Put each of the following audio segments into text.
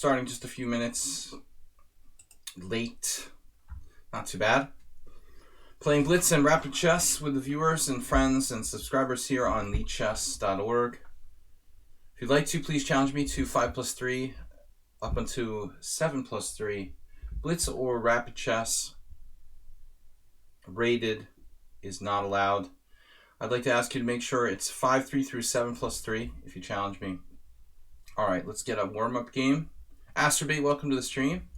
Starting just a few minutes late. Not too bad. Playing Blitz and Rapid Chess with the viewers and friends and subscribers here on lichess.org. If you'd like to, please challenge me to 5+3 up until 7+3. Blitz or Rapid Chess rated is not allowed. I'd like to ask you to make sure it's 5-3 through 7+3 if you challenge me. Alright, let's get a warm-up game. Asterbait, welcome to the stream.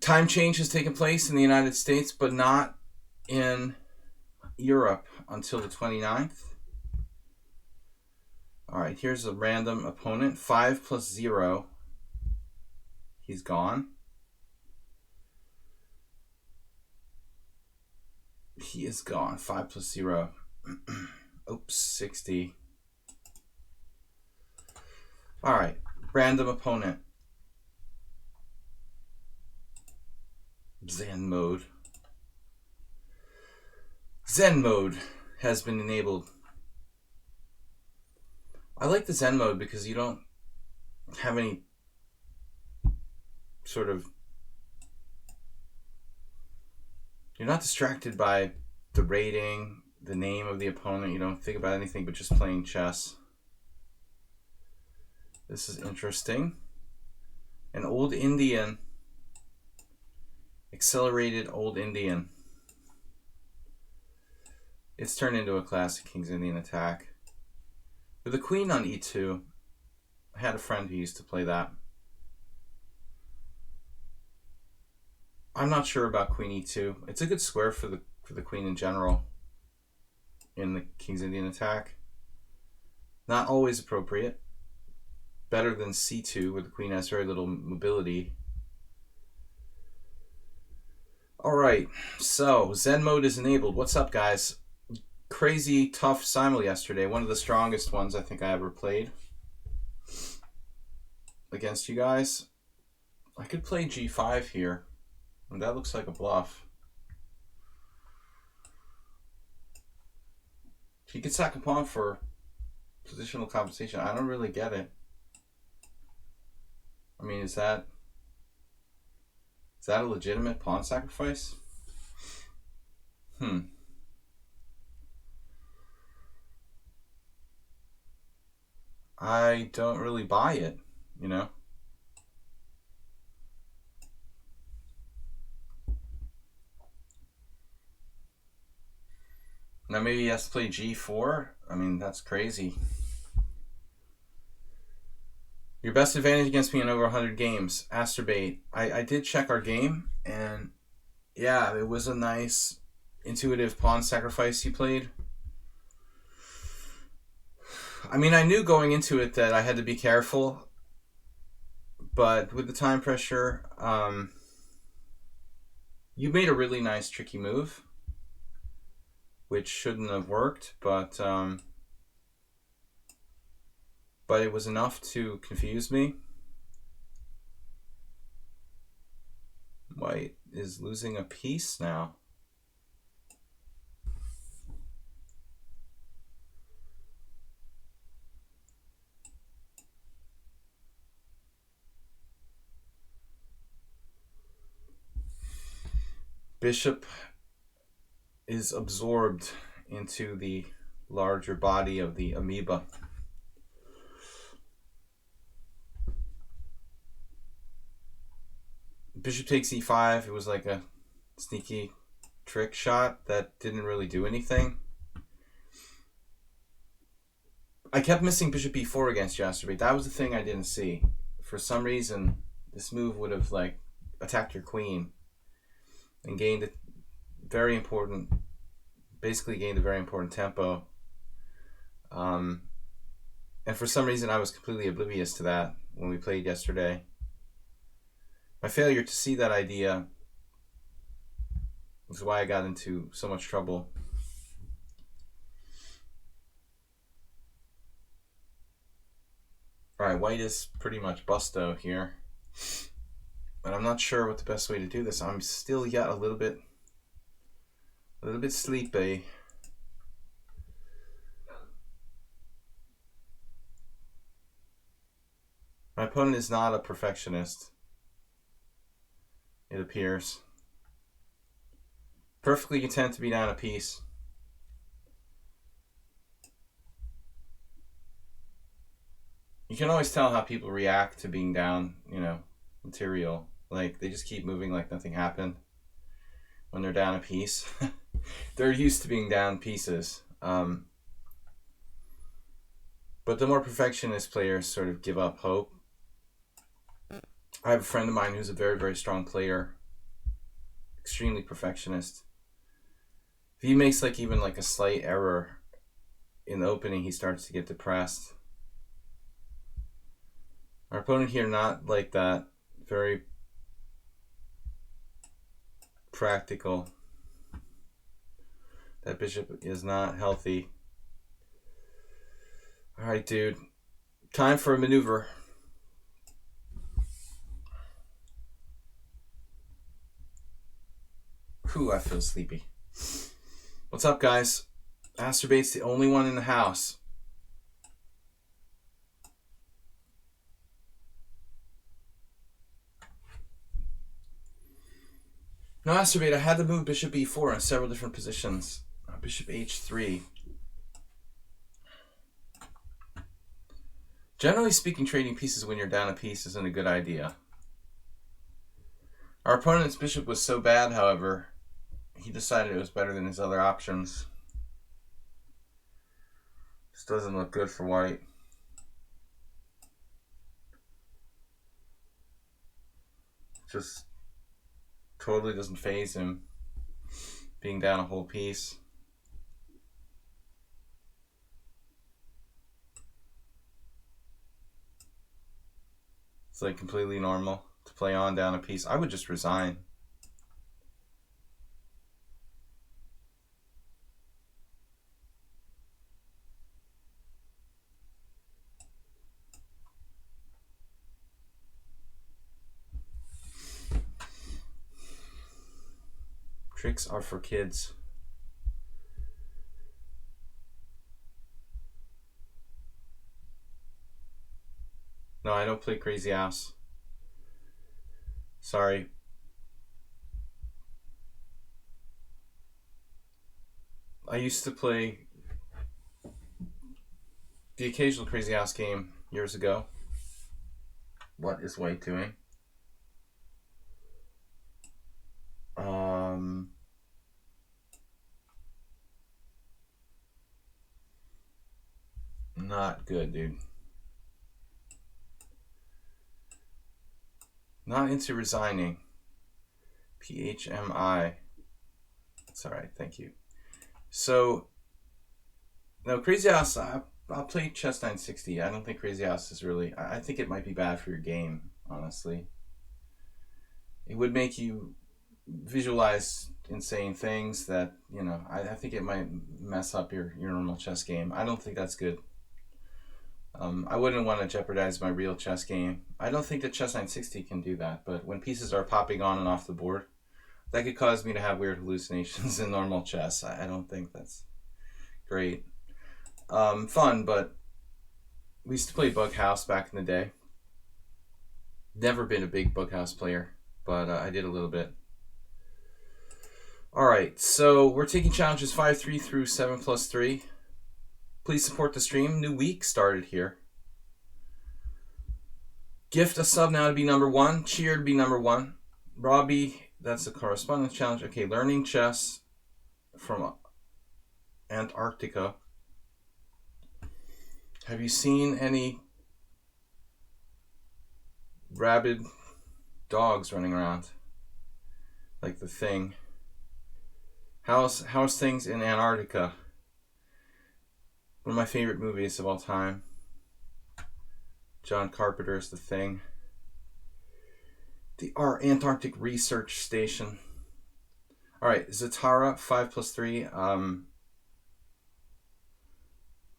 Time change has taken place in the United States, but not in Europe until the 29th. Alright, here's a random opponent. 5+0. He's gone. He is gone. 5+0. Oops, 60. Alright, random opponent. Zen mode. Zen mode has been enabled. I like the Zen mode because you don't have any sort of... You're not distracted by the rating, the name of the opponent. You don't think about anything but just playing chess. This is interesting. An old Indian. Accelerated old Indian. It's turned into a classic King's Indian attack. With the queen on e2, I had a friend who used to play that. I'm not sure about queen e2. It's a good square for the queen in general in the King's Indian attack. Not always appropriate. Better than c2, where the queen has very little mobility. Alright, so Zen mode is enabled. What's up, guys? Crazy tough simul yesterday. One of the strongest ones I think I ever played against you guys. I could play g5 here. And that looks like a bluff. He could sack a pawn for positional compensation. I don't really get it. I mean, is that a legitimate pawn sacrifice? I don't really buy it, you know? Now maybe he has to play g4. I mean, that's crazy. Your best advantage against me in over 100 games. Asterbait. I did check our game, and yeah, it was a nice intuitive pawn sacrifice he played. I mean, I knew going into it that I had to be careful, but with the time pressure, you made a really nice tricky move, which shouldn't have worked, but it was enough to confuse me. White is losing a piece now. Bishop is absorbed into the larger body of the amoeba. Bishop takes e5. It was like a sneaky trick shot that didn't really do anything. I kept missing bishop e4 against you, Asterbait. That was the thing I didn't see. For some reason, this move would have like attacked your queen and gained a very important, basically gained a very important tempo. And for some reason, I was completely oblivious to that when we played yesterday. My failure to see that idea is why I got into so much trouble. Alright, white is pretty much busto here. But I'm not sure what the best way to do this. I'm still yet a little bit sleepy. My opponent is not a perfectionist, it appears. Perfectly content to be down a piece. You can always tell how people react to being down, you know, material. Like, they just keep moving like nothing happened when they're down a piece. They're used to being down pieces. But the more perfectionist players sort of give up hope. I have a friend of mine who's a very, very strong player. Extremely perfectionist. If he makes like even like a slight error in the opening, he starts to get depressed. Our opponent here, not like that. Very practical. That bishop is not healthy. Alright, dude. Time for a maneuver. Whew, I feel sleepy. What's up, guys? Masturbate's the only one in the house. No, Masturbate, I had to move bishop e4 in several different positions. Bishop h3. Generally speaking, trading pieces when you're down a piece isn't a good idea. Our opponent's bishop was so bad, however, he decided it was better than his other options. This doesn't look good for white. Just totally doesn't faze him being down a whole piece. It's like completely normal to play on down a piece. I would just resign. Tricks are for kids. No, I don't play Crazy House. Sorry. I used to play the occasional Crazy House game years ago. What is white doing? Not good, dude. Not into resigning. PHMI. That's alright, thank you. So, no, Crazy House, I'll play chess 960. I don't think Crazy House is really... I think it might be bad for your game, honestly. It would make you visualize insane things that, you know, I think it might mess up your normal chess game. I don't think that's good. I wouldn't want to jeopardize my real chess game. I don't think that chess 960 can do that, but when pieces are popping on and off the board, that could cause me to have weird hallucinations in normal chess. I don't think that's great. Fun, but we used to play Bug House back in the day. Never been a big Bug House player, but I did a little bit. Alright, so we're taking challenges 5-3 through 7+3. Please support the stream. New week started here. Gift a sub now to be number 1. Cheer to be number 1. Robbie, that's the correspondence challenge. Okay, learning chess from Antarctica. Have you seen any rabid dogs running around? Like the Thing. How's things in Antarctica? One of my favorite movies of all time. John Carpenter's The Thing. Our Antarctic Research Station. Alright, Zatara, 5+3.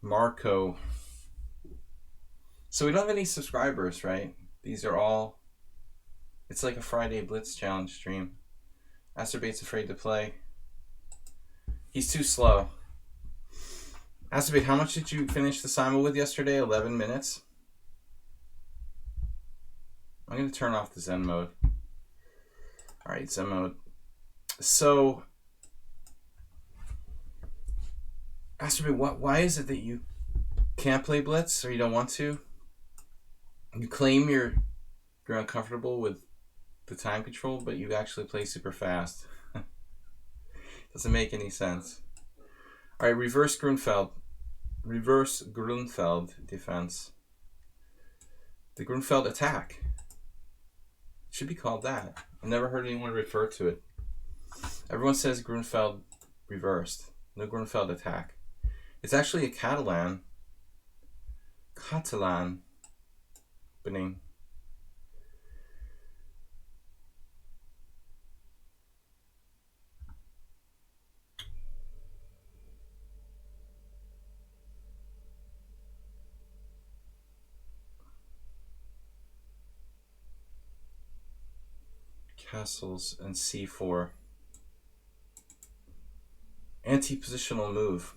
Marco. So we don't have any subscribers, right? These are all... It's like a Friday Blitz challenge stream. Acerbate's afraid to play. He's too slow. Astrobate, how much did you finish the Simon with yesterday? 11 minutes? I'm going to turn off the Zen mode. Alright, Zen mode. So, Aster, why is it that you can't play Blitz or you don't want to? You claim you're uncomfortable with the time control, but you actually play super fast. Doesn't make any sense. Alright, reverse Grunfeld. Reverse Grunfeld defense. The Grunfeld attack. It should be called that. I've never heard anyone refer to it. Everyone says Grunfeld reversed. No Grunfeld attack. It's actually a Catalan opening. Castles and c4. Anti-positional move.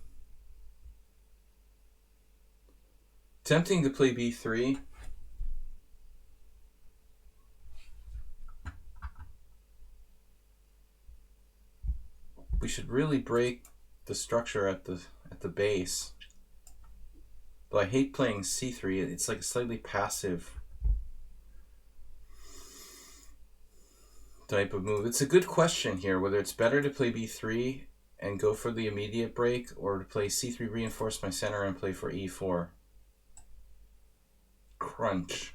Tempting to play b3. We should really break the structure at the base. But I hate playing c3. It's like a slightly passive type of move. It's a good question here, whether it's better to play b3 and go for the immediate break, or to play c3, reinforce my center, and play for e4. Crunch.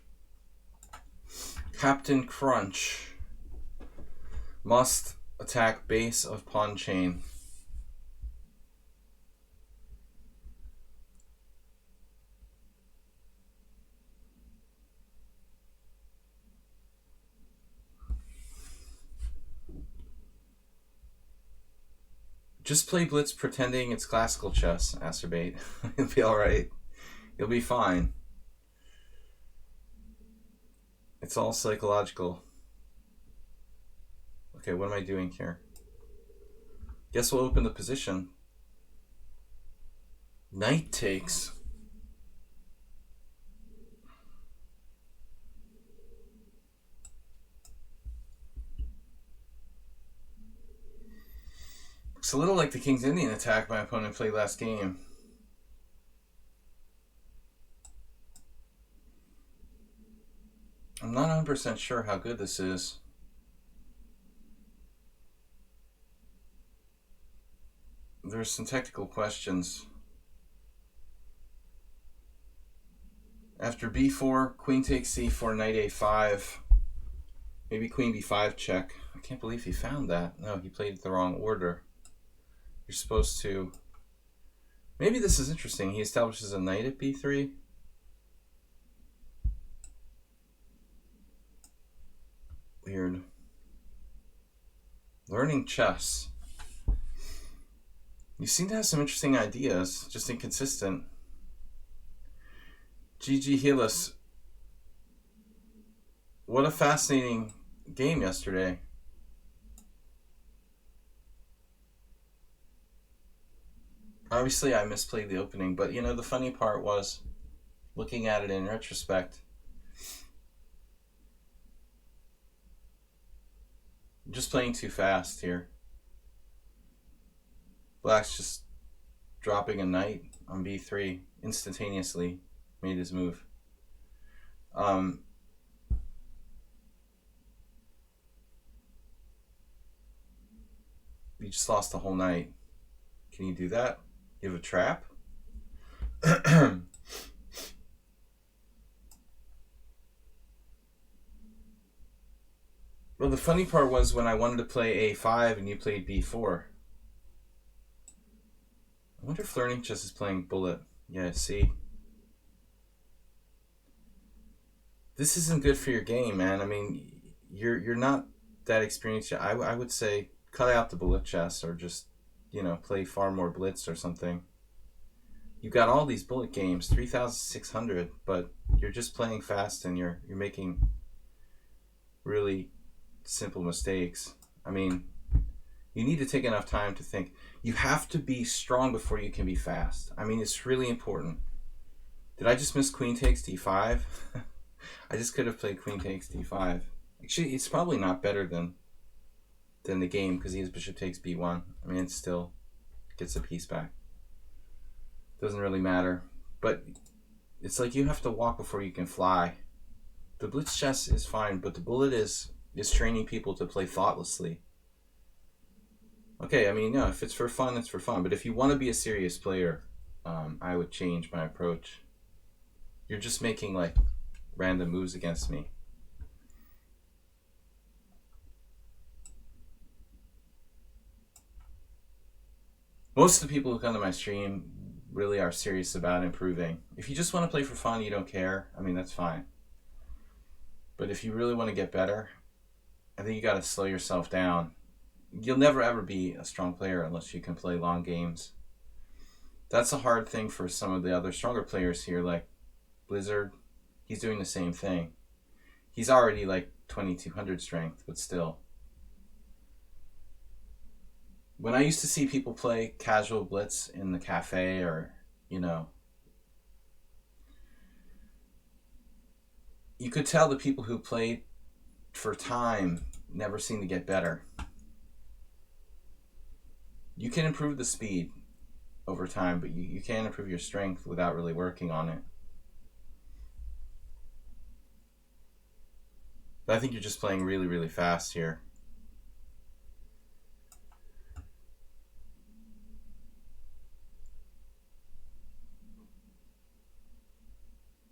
Captain Crunch. Must attack base of pawn chain. Just play Blitz pretending it's classical chess, Acerbate. You'll be alright. You'll be fine. It's all psychological. Okay, what am I doing here? Guess we'll open the position. Knight takes. Looks a little like the King's Indian attack my opponent played last game. I'm not 100% sure how good this is. There's some technical questions. After b4, queen takes c4, knight a5. Maybe queen b5 check. I can't believe he found that. No, he played the wrong order. You're supposed to... Maybe this is interesting. He establishes a knight at b3. Weird. Learning chess. You seem to have some interesting ideas, just inconsistent. GG Helis. What a fascinating game yesterday. Obviously, I misplayed the opening, but you know, the funny part was, looking at it in retrospect, I'm just playing too fast here. Black's just dropping a knight on b3 instantaneously, made his move. You just lost the whole knight. Can you do that? You have a trap? Well, the funny part was when I wanted to play a5 and you played b4. I wonder if Learning Chess is playing bullet. Yeah, see? This isn't good for your game, man. I mean, you're not that experienced yet. I would say cut out the bullet chess, or just, you know, play far more Blitz or something. You've got all these bullet games, 3,600, but you're just playing fast and you're making really simple mistakes. I mean, you need to take enough time to think. You have to be strong before you can be fast. I mean, it's really important. Did I just miss queen takes d5? I just could have played queen takes d5. Actually, it's probably not better than the game because he has bishop takes b1. I mean, it still gets a piece back. Doesn't really matter. But it's like you have to walk before you can fly. The blitz chess is fine, but the bullet is training people to play thoughtlessly. Okay, I mean, no, if it's for fun, it's for fun. But if you want to be a serious player, I would change my approach. You're just making like random moves against me. Most of the people who come to my stream really are serious about improving. If you just want to play for fun, you don't care, I mean, that's fine. But if you really want to get better, I think you got to slow yourself down. You'll never ever be a strong player unless you can play long games. That's a hard thing for some of the other stronger players here, like Blizzard. He's doing the same thing. He's already like 2200 strength, but still. When I used to see people play casual Blitz in the cafe or, you know, you could tell the people who played for time never seemed to get better. You can improve the speed over time, but you can't improve your strength without really working on it. But I think you're just playing really, really fast here.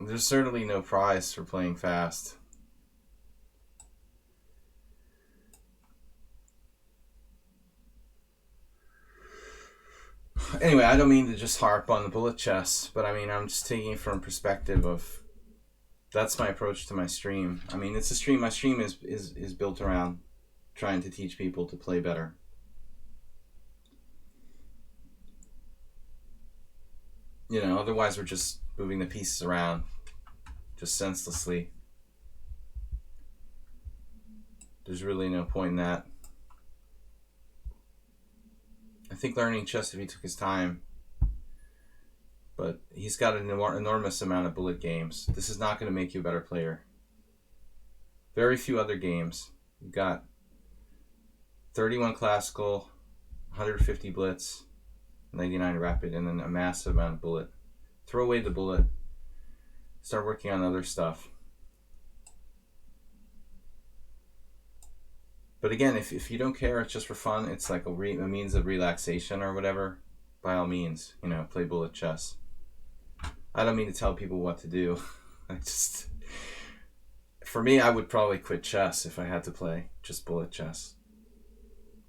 There's certainly no prize for playing fast. Anyway, I don't mean to just harp on the bullet chess, but I mean, I'm just taking it from perspective of, that's my approach to my stream. I mean, it's a stream, my stream is built around trying to teach people to play better. You know, otherwise we're just moving the pieces around just senselessly. There's really no point in that. I think learning chess, if he took his time, but he's got an enormous amount of bullet games. This is not going to make you a better player. Very few other games. You've got 31 classical, 150 blitz, 99 rapid, and then a massive amount of bullet. Throw away the bullet. Start working on other stuff. But again, if you don't care, it's just for fun, it's like a means of relaxation or whatever, by all means, you know, play bullet chess. I don't mean to tell people what to do. For me, I would probably quit chess if I had to play just bullet chess.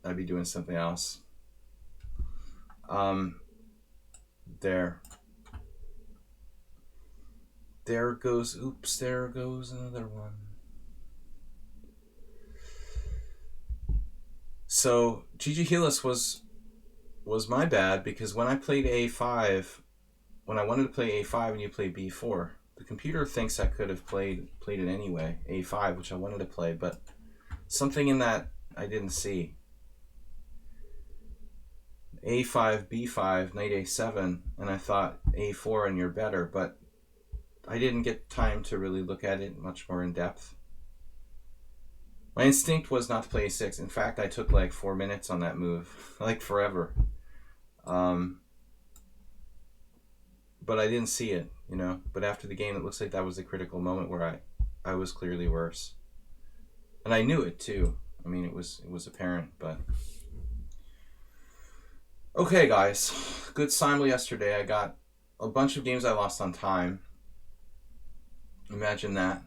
I'd be doing something else. There goes, oops, there goes another one. So GG Helis was my bad, because when I played A5, when I wanted to play A5 and you play B4, the computer thinks I could have played it anyway, A5, which I wanted to play, but something in that I didn't see. A5, B5, knight A7, and I thought A4 and you're better, but I didn't get time to really look at it much more in depth. My instinct was not to play A6. In fact, I took like 4 minutes on that move, like forever. But I didn't see it, you know. But after the game, it looks like that was the critical moment where I was clearly worse. And I knew it too. I mean, it was apparent, but... Okay, guys. Good simul yesterday. I got a bunch of games I lost on time. Imagine that.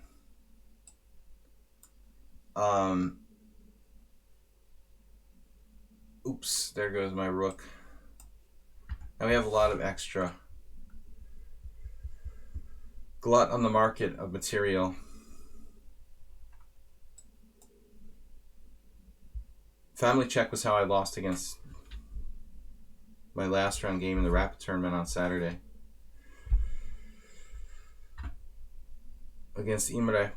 Oops, there goes my rook. And we have a lot of extra glut on the market of material. Family check was how I lost against my last round game in the rapid tournament on Saturday. Against Imre,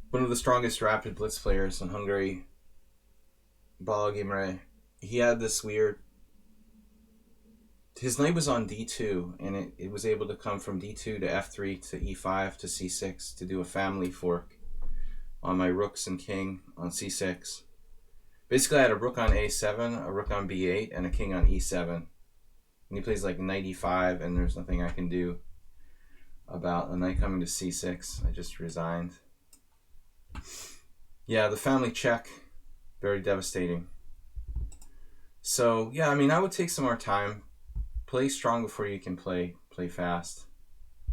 one of the strongest rapid blitz players in Hungary, Balog Imre. He had this weird his knight was on d2, and it was able to come from d2 to f3 to e5 to c6 to do a family fork on my rooks and king on c6. Basically, I had a rook on a7, a rook on b8, and a king on e7. And he plays like knight e5, and there's nothing I can do about a knight coming to c6. I just resigned. Yeah, the family check, very devastating. So, yeah, I mean, I would take some more time. Play strong before you can play fast.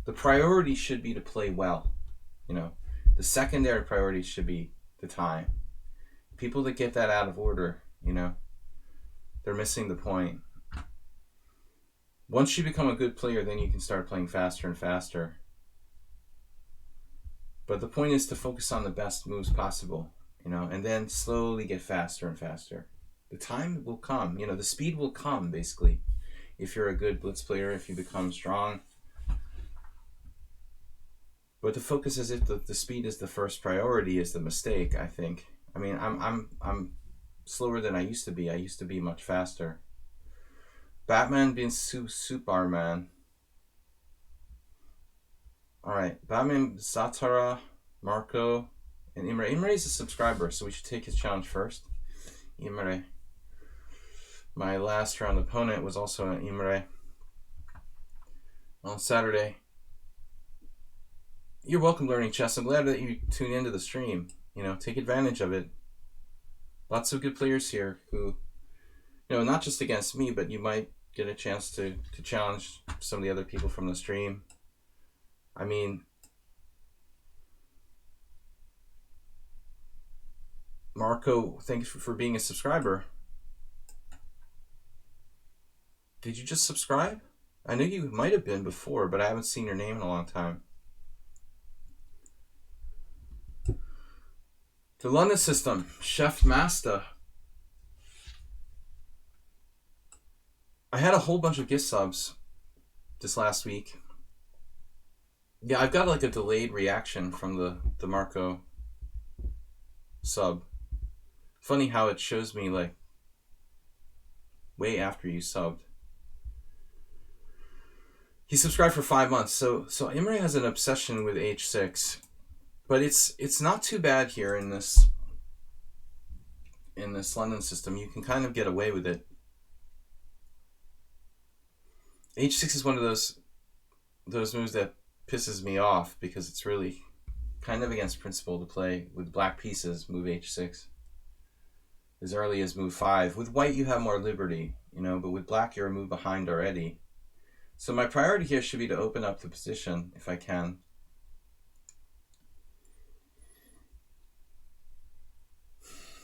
The priority should be to play well. You know, the secondary priority should be the time. People that get that out of order, you know, they're missing the point. Once you become a good player, then you can start playing faster and faster. But the point is to focus on the best moves possible, you know, and then slowly get faster and faster. The time will come, you know, the speed will come, basically. If you're a good blitz player, if you become strong. But the focus is if the speed is the first priority is the mistake, I think. I mean, I'm slower than I used to be. I used to be much faster. Batman being Superman. Alright, Batman, Zatara, Marco, and Imre. Imre is a subscriber, so we should take his challenge first. Imre. My last round opponent was also an Imre on Saturday. You're welcome, Learning Chess. I'm glad that you tune into the stream. You know, take advantage of it. Lots of good players here who, you know, not just against me, but you might get a chance to challenge some of the other people from the stream. I mean, Marco, thanks for being a subscriber. Did you just subscribe? I know you might have been before, but I haven't seen your name in a long time. The London system, Chef Master. I had a whole bunch of gift subs this last week. Yeah, I've got like a delayed reaction from the Marco sub. Funny how it shows me like way after you subbed. He subscribed for 5 months. So Imre has an obsession with h6. But it's not too bad here in this London system. You can kind of get away with it. h6 is one of those moves that pisses me off because it's really kind of against principle to play with black pieces, move h6. As early as move 5. With white you have more liberty, you know, but with black you're a move behind already. So my priority here should be to open up the position if I can.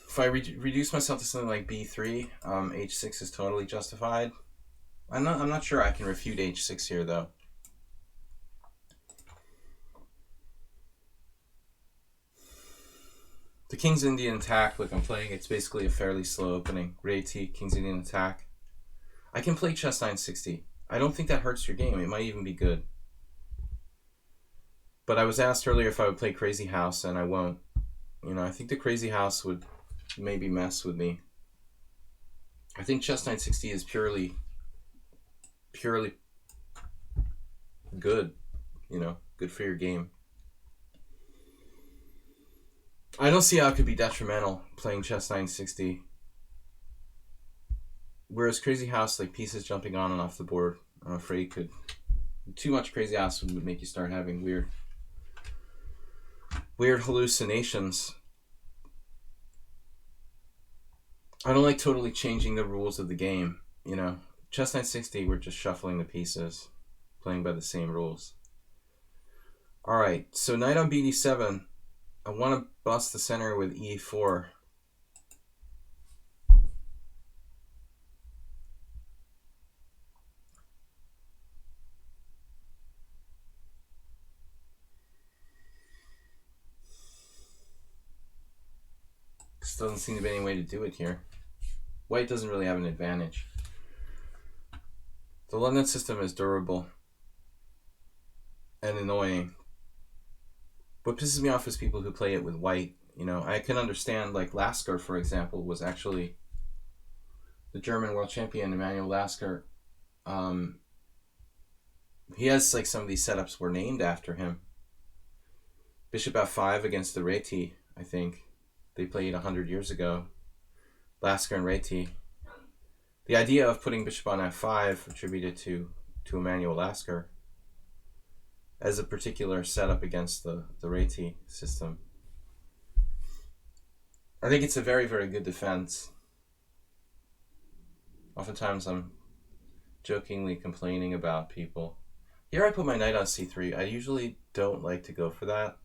If I reduce myself to something like b3, h6 is totally justified. I'm not sure I can refute h6 here though. The King's Indian attack, like I'm playing, it's basically a fairly slow opening. Ray T, King's Indian attack. I can play chess 960. I don't think that hurts your game. It might even be good. But I was asked earlier if I would play Crazy House, and I won't. You know, I think the Crazy House would maybe mess with me. I think chess 960 is purely good. You know, good for your game. I don't see how it could be detrimental playing chess 960. Whereas Crazy House, like pieces jumping on and off the board, I'm afraid could... Too much Crazy House would make you start having weird hallucinations. I don't like totally changing the rules of the game, you know. Chess 960, we're just shuffling the pieces, playing by the same rules. Alright, so knight on bd7. I want to bust the center with e4. Doesn't seem to be any way to do it here. White doesn't really have an advantage. The London system is durable and annoying. What pisses me off is people who play it with white. You know, I can understand, like Lasker, for example, was actually the German world champion, Emanuel Lasker, He has like some of these setups were named after him. Bishop f5 against the Réti, I think. They played 100 years ago. Lasker and Réti. The idea of putting bishop on f5 attributed to Emanuel Lasker as a particular setup against the Réti system. I think it's a very, very good defense. Oftentimes I'm jokingly complaining about people. Here I put my knight on c3. I usually don't like to go for that,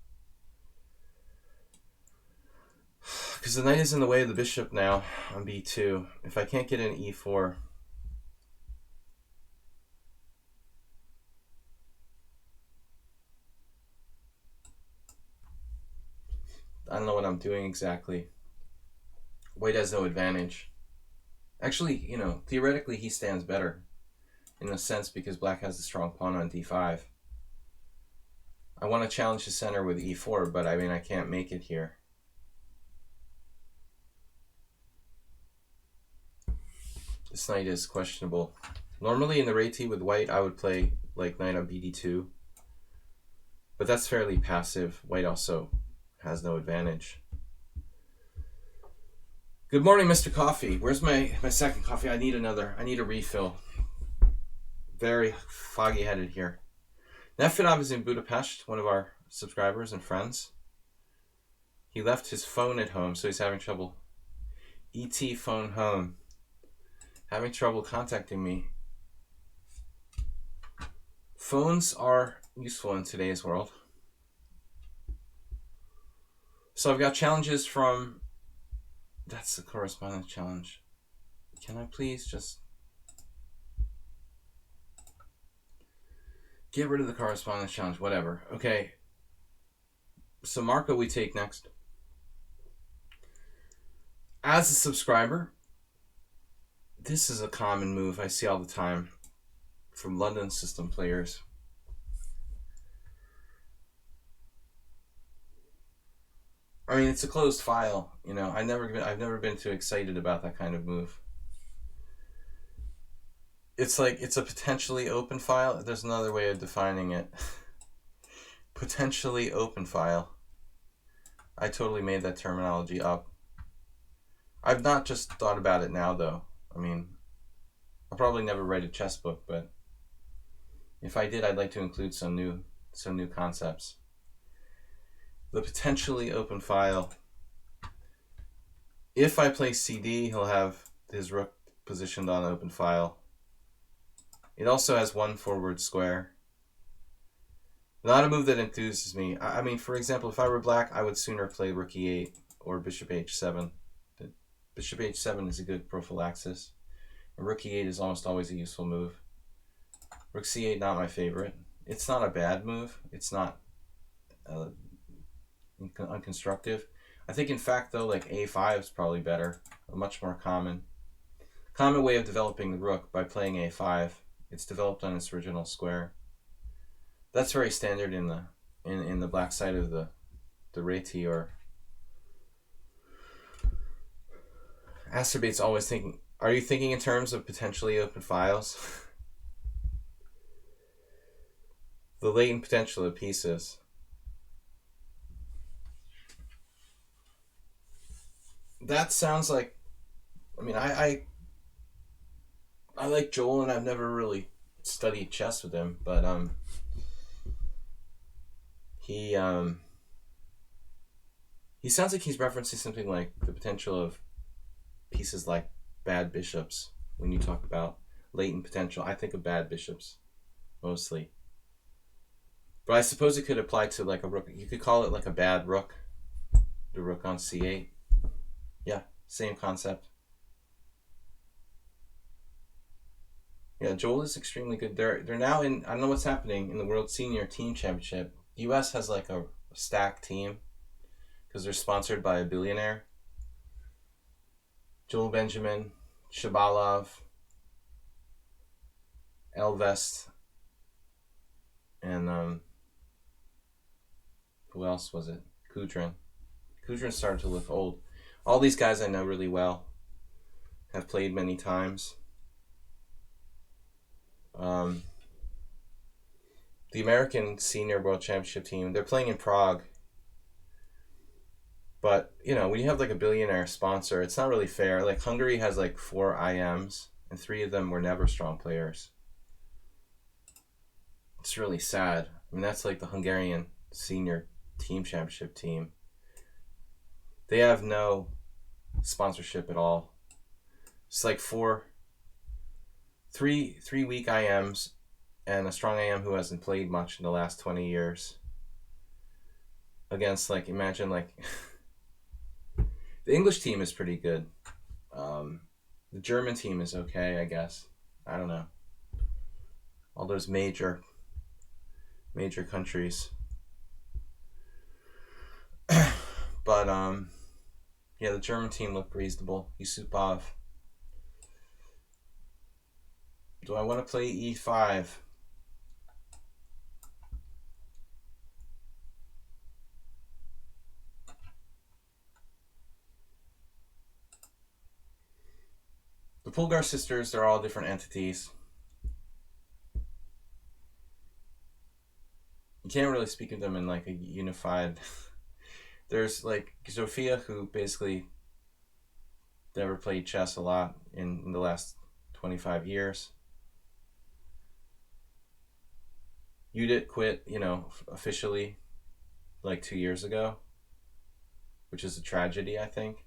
because the knight is in the way of the bishop now on b2. If I can't get an e4, I don't know what I'm doing exactly. White has no advantage. Actually, you know, theoretically he stands better in a sense because black has a strong pawn on d5. I want to challenge the center with e4, but I mean I can't make it here. This knight is questionable. Normally in the Réti with white I would play like knight on bd2, but that's fairly passive. White also has no advantage. Good morning, Mr. Coffee. Where's my second coffee? I need another. I need a refill. Very foggy headed here. Nefidov is in Budapest, one of our subscribers and friends. He left his phone at home, so he's having trouble. ET phone home. Having trouble contacting me. Phones are useful in today's world. So I've got challenges from... That's the correspondence challenge. Can I please just... get rid of the correspondence challenge, whatever. Okay. So Marco we take next. As a subscriber, this is a common move I see all the time from London system players. I mean, it's a closed file, you know. I've never been too excited about that kind of move. It's like it's a potentially open file. There's another way of defining it. Potentially open file. I totally made that terminology up. I've not just thought about it now, though. I mean, I'll probably never write a chess book, but if I did, I'd like to include some new concepts. The potentially open file. If I play CD, he'll have his rook positioned on open file. It also has one forward square. Not a move that enthuses me. I mean, for example, if I were black, I would sooner play rook e8 or bishop h7. Bishop h7 is a good prophylaxis. And rook e8 is almost always a useful move. Rook c8, not my favorite. It's not a bad move. It's not unconstructive. I think, in fact, though, like a5 is probably better. A much more common way of developing the rook by playing a5. It's developed on its original square. That's very standard in the black side of the Réti. Or Acerbate's always thinking. Are you thinking in terms of potentially open files? The latent potential of pieces. That sounds like. I mean, I like Joel, and I've never really studied chess with him, but he sounds like he's referencing something like the potential of pieces like bad bishops. When you talk about latent potential, I think of bad bishops mostly, but I suppose it could apply to like a rook. You could call it like a bad rook, the rook on c8. Yeah, same concept. Yeah, Joel is extremely good. They're now in, I don't know what's happening in the World Senior Team Championship. US has like a stacked team because they're sponsored by a billionaire. Joel Benjamin, Shabalov, Elvest, and who else was it? Kudrin. Kudrin started to look old. All these guys I know really well, have played many times. The American Senior World Championship team, they're playing in Prague. But, you know, when you have like a billionaire sponsor, it's not really fair. Like Hungary has like 4 IMs, and 3 of them were never strong players. It's really sad. I mean, that's like the Hungarian Senior Team Championship team. They have no sponsorship at all. It's like 3 weak IMs and a strong IM who hasn't played much in the last 20 years. Against, like, imagine, like, the English team is pretty good. The German team is okay, I guess. I don't know. All those major countries. But, yeah, the German team looked reasonable. Yusupov. Do I want to play E5? The Polgar sisters, they're all different entities. You can't really speak of them in like a unified... There's like Zofia, who basically never played chess a lot in the last 25 years. Judith quit, you know, officially like 2 years ago, which is a tragedy, I think.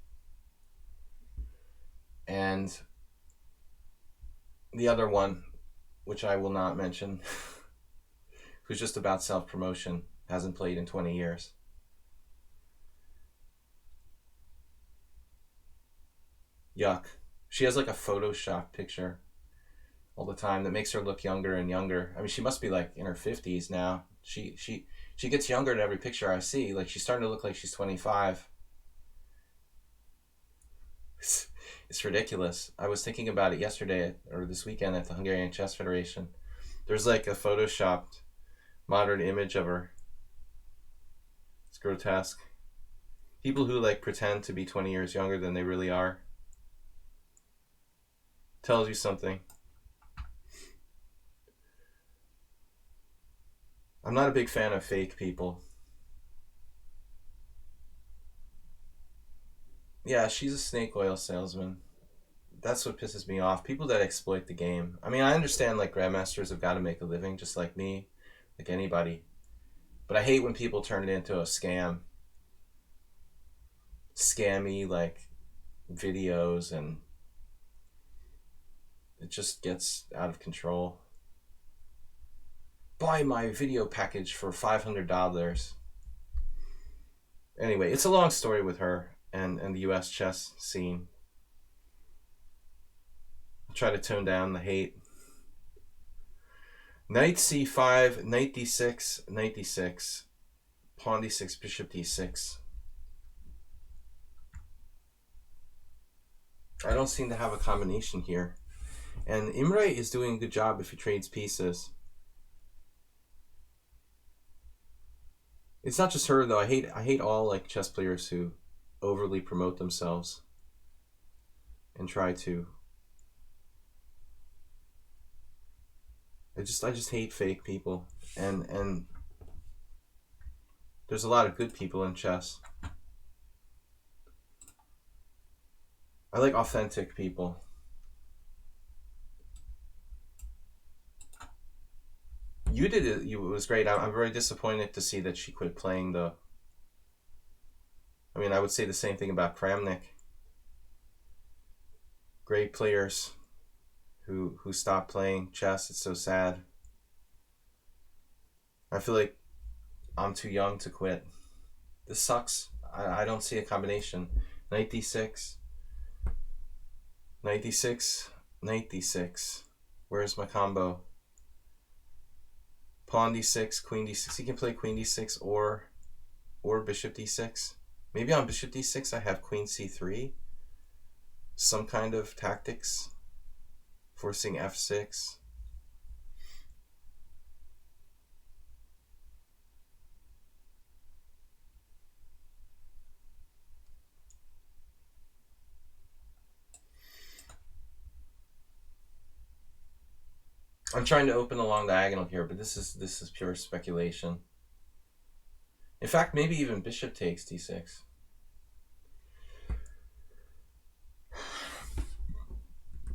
And the other one, which I will not mention, who's just about self-promotion, hasn't played in 20 years. Yuck. She has like a Photoshop picture all the time that makes her look younger and younger. I mean, she must be like in her 50s now. She gets younger in every picture I see. Like, she's starting to look like she's 25. It's ridiculous. I was thinking about it yesterday or this weekend at the Hungarian Chess Federation. There's like a photoshopped modern image of her. It's grotesque. People who like pretend to be 20 years younger than they really are. Tells you something. I'm not a big fan of fake people. Yeah, she's a snake oil salesman. That's what pisses me off. People that exploit the game. I mean, I understand like grandmasters have got to make a living just like me, like anybody. But I hate when people turn it into a scam. Scammy like videos, and it just gets out of control. Buy my video package for $500. Anyway, it's a long story with her and the US chess scene. I'll try to tone down the hate. Knight c5, knight d6, knight d6, pawn d6, bishop d6. I don't seem to have a combination here. And Imre is doing a good job if he trades pieces. It's not just her though. I hate all like chess players who overly promote themselves and try to. I just hate fake people, and there's a lot of good people in chess. I like authentic people. You did it. It was great. I'm very disappointed to see that she quit playing though. I mean, I would say the same thing about Kramnik. Great players who stopped playing chess. It's so sad. I feel like I'm too young to quit. This sucks. I don't see a combination. Knight d6. Knight d6. Knight d6. Where's my combo? Pawn d6, queen d6. He can play queen d6 or bishop d6. Maybe on bishop d6 I have queen c3. Some kind of tactics. Forcing f6. I'm trying to open a long diagonal here, but this is pure speculation. In fact, maybe even bishop takes d6.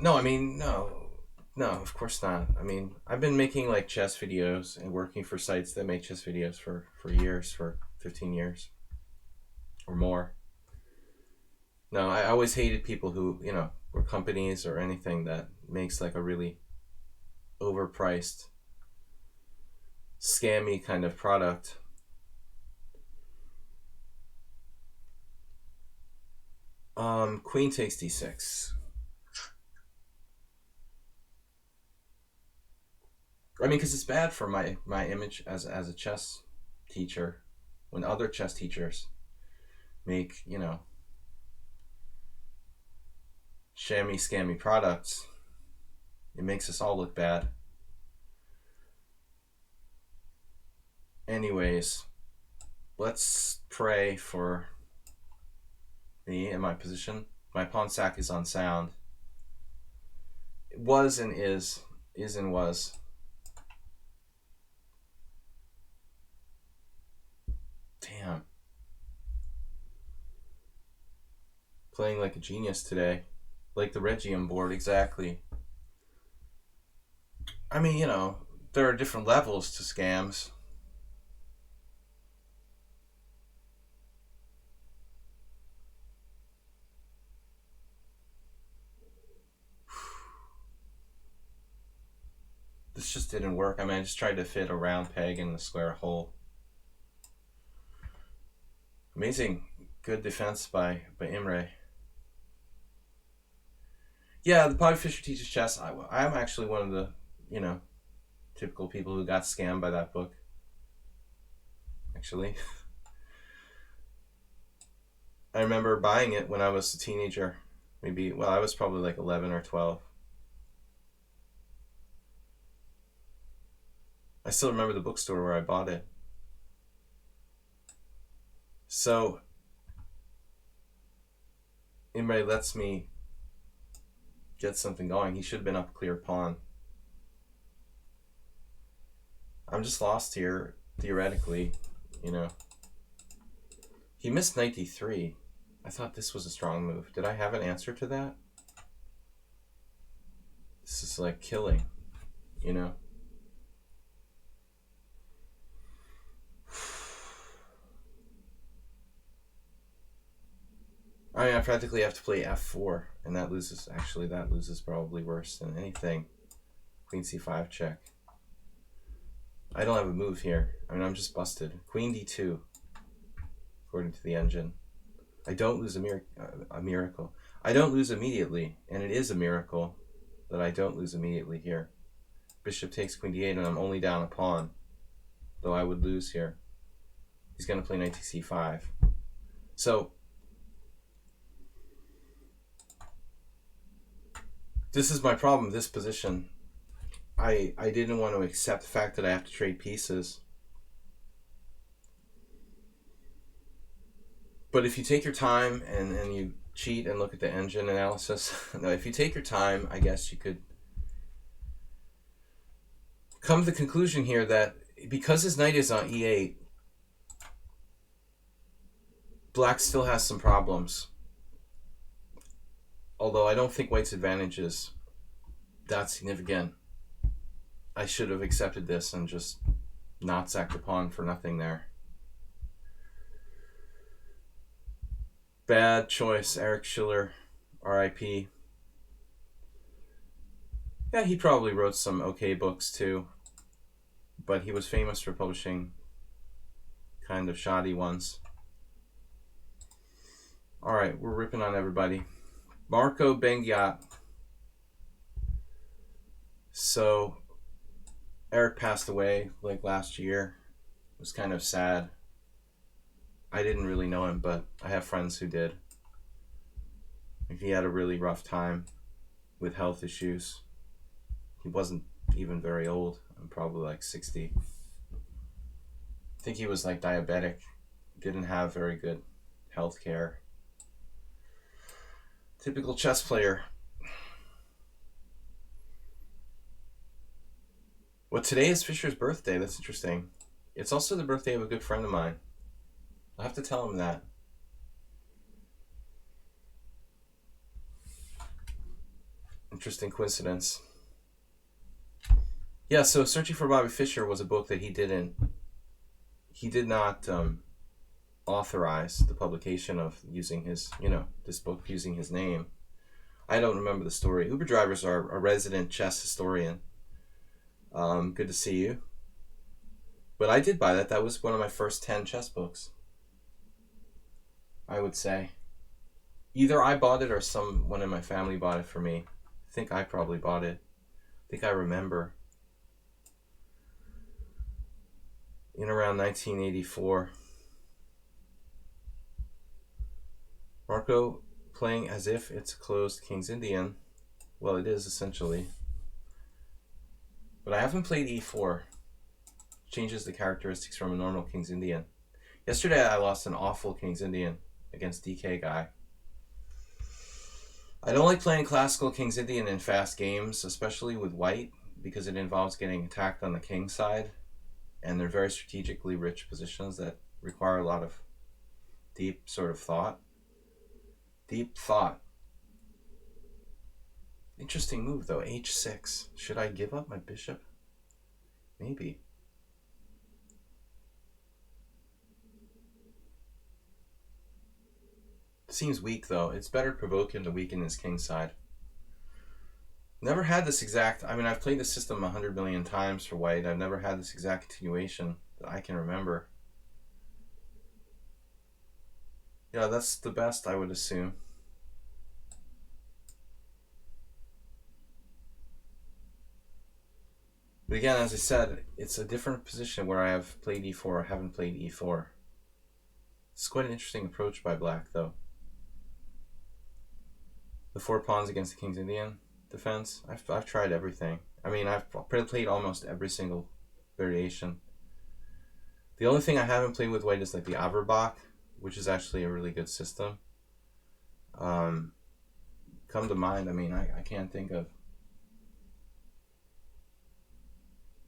No, I mean, no, of course not. I mean, I've been making like chess videos and working for sites that make chess videos for years, for 15 years or more. No, I always hated people who, were companies or anything that makes like a really overpriced, scammy kind of product. Queen takes d6. I mean, because it's bad for my image as a chess teacher when other chess teachers make, shammy, scammy products. It makes us all look bad. Anyways, let's pray for me and my position. My pawn sack is on sound. It was and is and was. Damn. Playing like a genius today. Like the Regium board, exactly. I mean, there are different levels to scams. This just didn't work. I mean, I just tried to fit a round peg in the square hole. Amazing. Good defense by Imre. Yeah, the Bobby Fischer teaches chess. I'm actually one of the, typical people who got scammed by that book. Actually. I remember buying it when I was a teenager. I was probably like 11 or 12. I still remember the bookstore where I bought it. So, Imre lets me get something going. He should have been up clear pawn. I'm just lost here, theoretically, He missed knight d3. I thought this was a strong move. Did I have an answer to that? This is like killing, I practically have to play f4, and that loses probably worse than anything. Queen c5 check. I don't have a move here. I mean, I'm just busted. Queen d2, according to the engine. I don't lose a miracle. I don't lose immediately, and it is a miracle that I don't lose immediately here. Bishop takes queen d8, and I'm only down a pawn, though I would lose here. He's going to play knight to c5. So, this is my problem, this position. I didn't want to accept the fact that I have to trade pieces. But if you take your time and you cheat and look at the engine analysis, no, if you take your time, I guess you could come to the conclusion here that because his knight is on e8, black still has some problems. Although I don't think white's advantage is that significant. I should have accepted this and just not sacked the pawn for nothing there. Bad choice, Eric Schiller, R.I.P. Yeah, he probably wrote some okay books too, but he was famous for publishing kind of shoddy ones. Alright, we're ripping on everybody. Marco Bengiat. So, Eric passed away like last year. It was kind of sad. I didn't really know him, but I have friends who did. He had a really rough time with health issues. He wasn't even very old. I'm probably like 60. I think he was like diabetic. Didn't have very good health care. Typical chess player. Well, today is Fischer's birthday. That's interesting. It's also the birthday of a good friend of mine. I'll have to tell him that. Interesting coincidence. Yeah, so Searching for Bobby Fischer was a book that he did not authorize the publication of using his, this book using his name. I don't remember the story. Uber Drivers are a resident chess historian. Good to see you. But I did buy that. That was one of my first 10 chess books, I would say. Either I bought it or someone in my family bought it for me. I think I probably bought it. I think I remember. In around 1984. Marco playing as if it's a closed King's Indian. Well, it is essentially. But I haven't played e4. Changes the characteristics from a normal King's Indian. Yesterday I lost an awful King's Indian against DK guy. I don't like playing classical King's Indian in fast games, especially with white, because it involves getting attacked on the king side, and they're very strategically rich positions that require a lot of deep sort of thought. Deep thought. Interesting move though, h6. Should I give up my bishop? Maybe. Seems weak though. It's better to provoke him to weaken his king side. Never had this exact... I mean, I've played this system 100 million times for white. I've never had this exact continuation that I can remember. Yeah, that's the best, I would assume. But again, as I said, it's a different position where I have played e4 or haven't played e4. It's quite an interesting approach by black, though. The 4 pawns against the King's Indian defense. I've tried everything. I mean, I've played almost every single variation. The only thing I haven't played with white is like the Averbach, which is actually a really good system. Come to mind, I mean, I can't think of...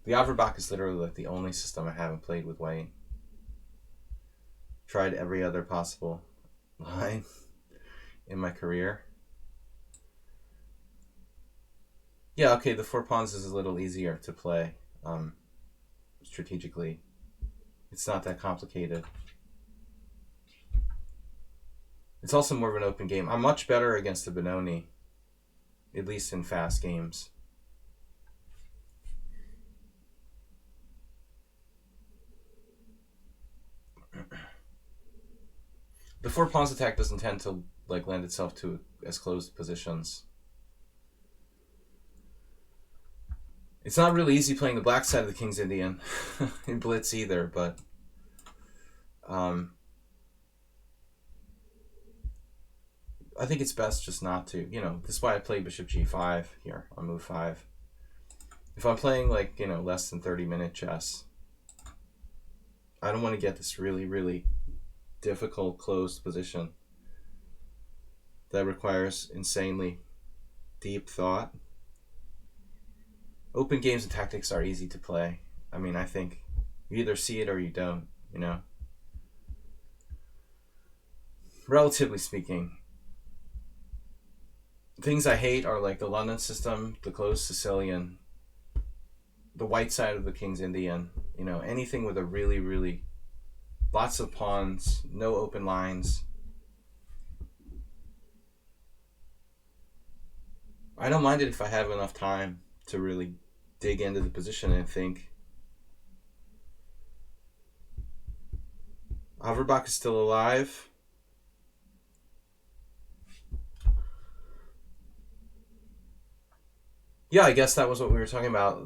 The Averbach is literally like the only system I haven't played with white. Tried every other possible line in my career. Yeah, okay, the 4 pawns is a little easier to play strategically. It's not that complicated. It's also more of an open game. I'm much better against the Benoni, at least in fast games. The 4 pawns attack doesn't tend to like lend itself to as closed positions. It's not really easy playing the black side of the King's Indian in Blitz either, but I think it's best just not to, this is why I play bishop g5 here on move 5. If I'm playing like, less than 30-minute chess, I don't want to get this really, really difficult closed position that requires insanely deep thought. Open games and tactics are easy to play. I mean, I think you either see it or you don't, Relatively speaking. Things I hate are like the London system, the closed Sicilian, the white side of the King's Indian, anything with a really, really lots of pawns, no open lines. I don't mind it if I have enough time to really dig into the position and think. Averbach is still alive. Yeah, I guess that was what we were talking about.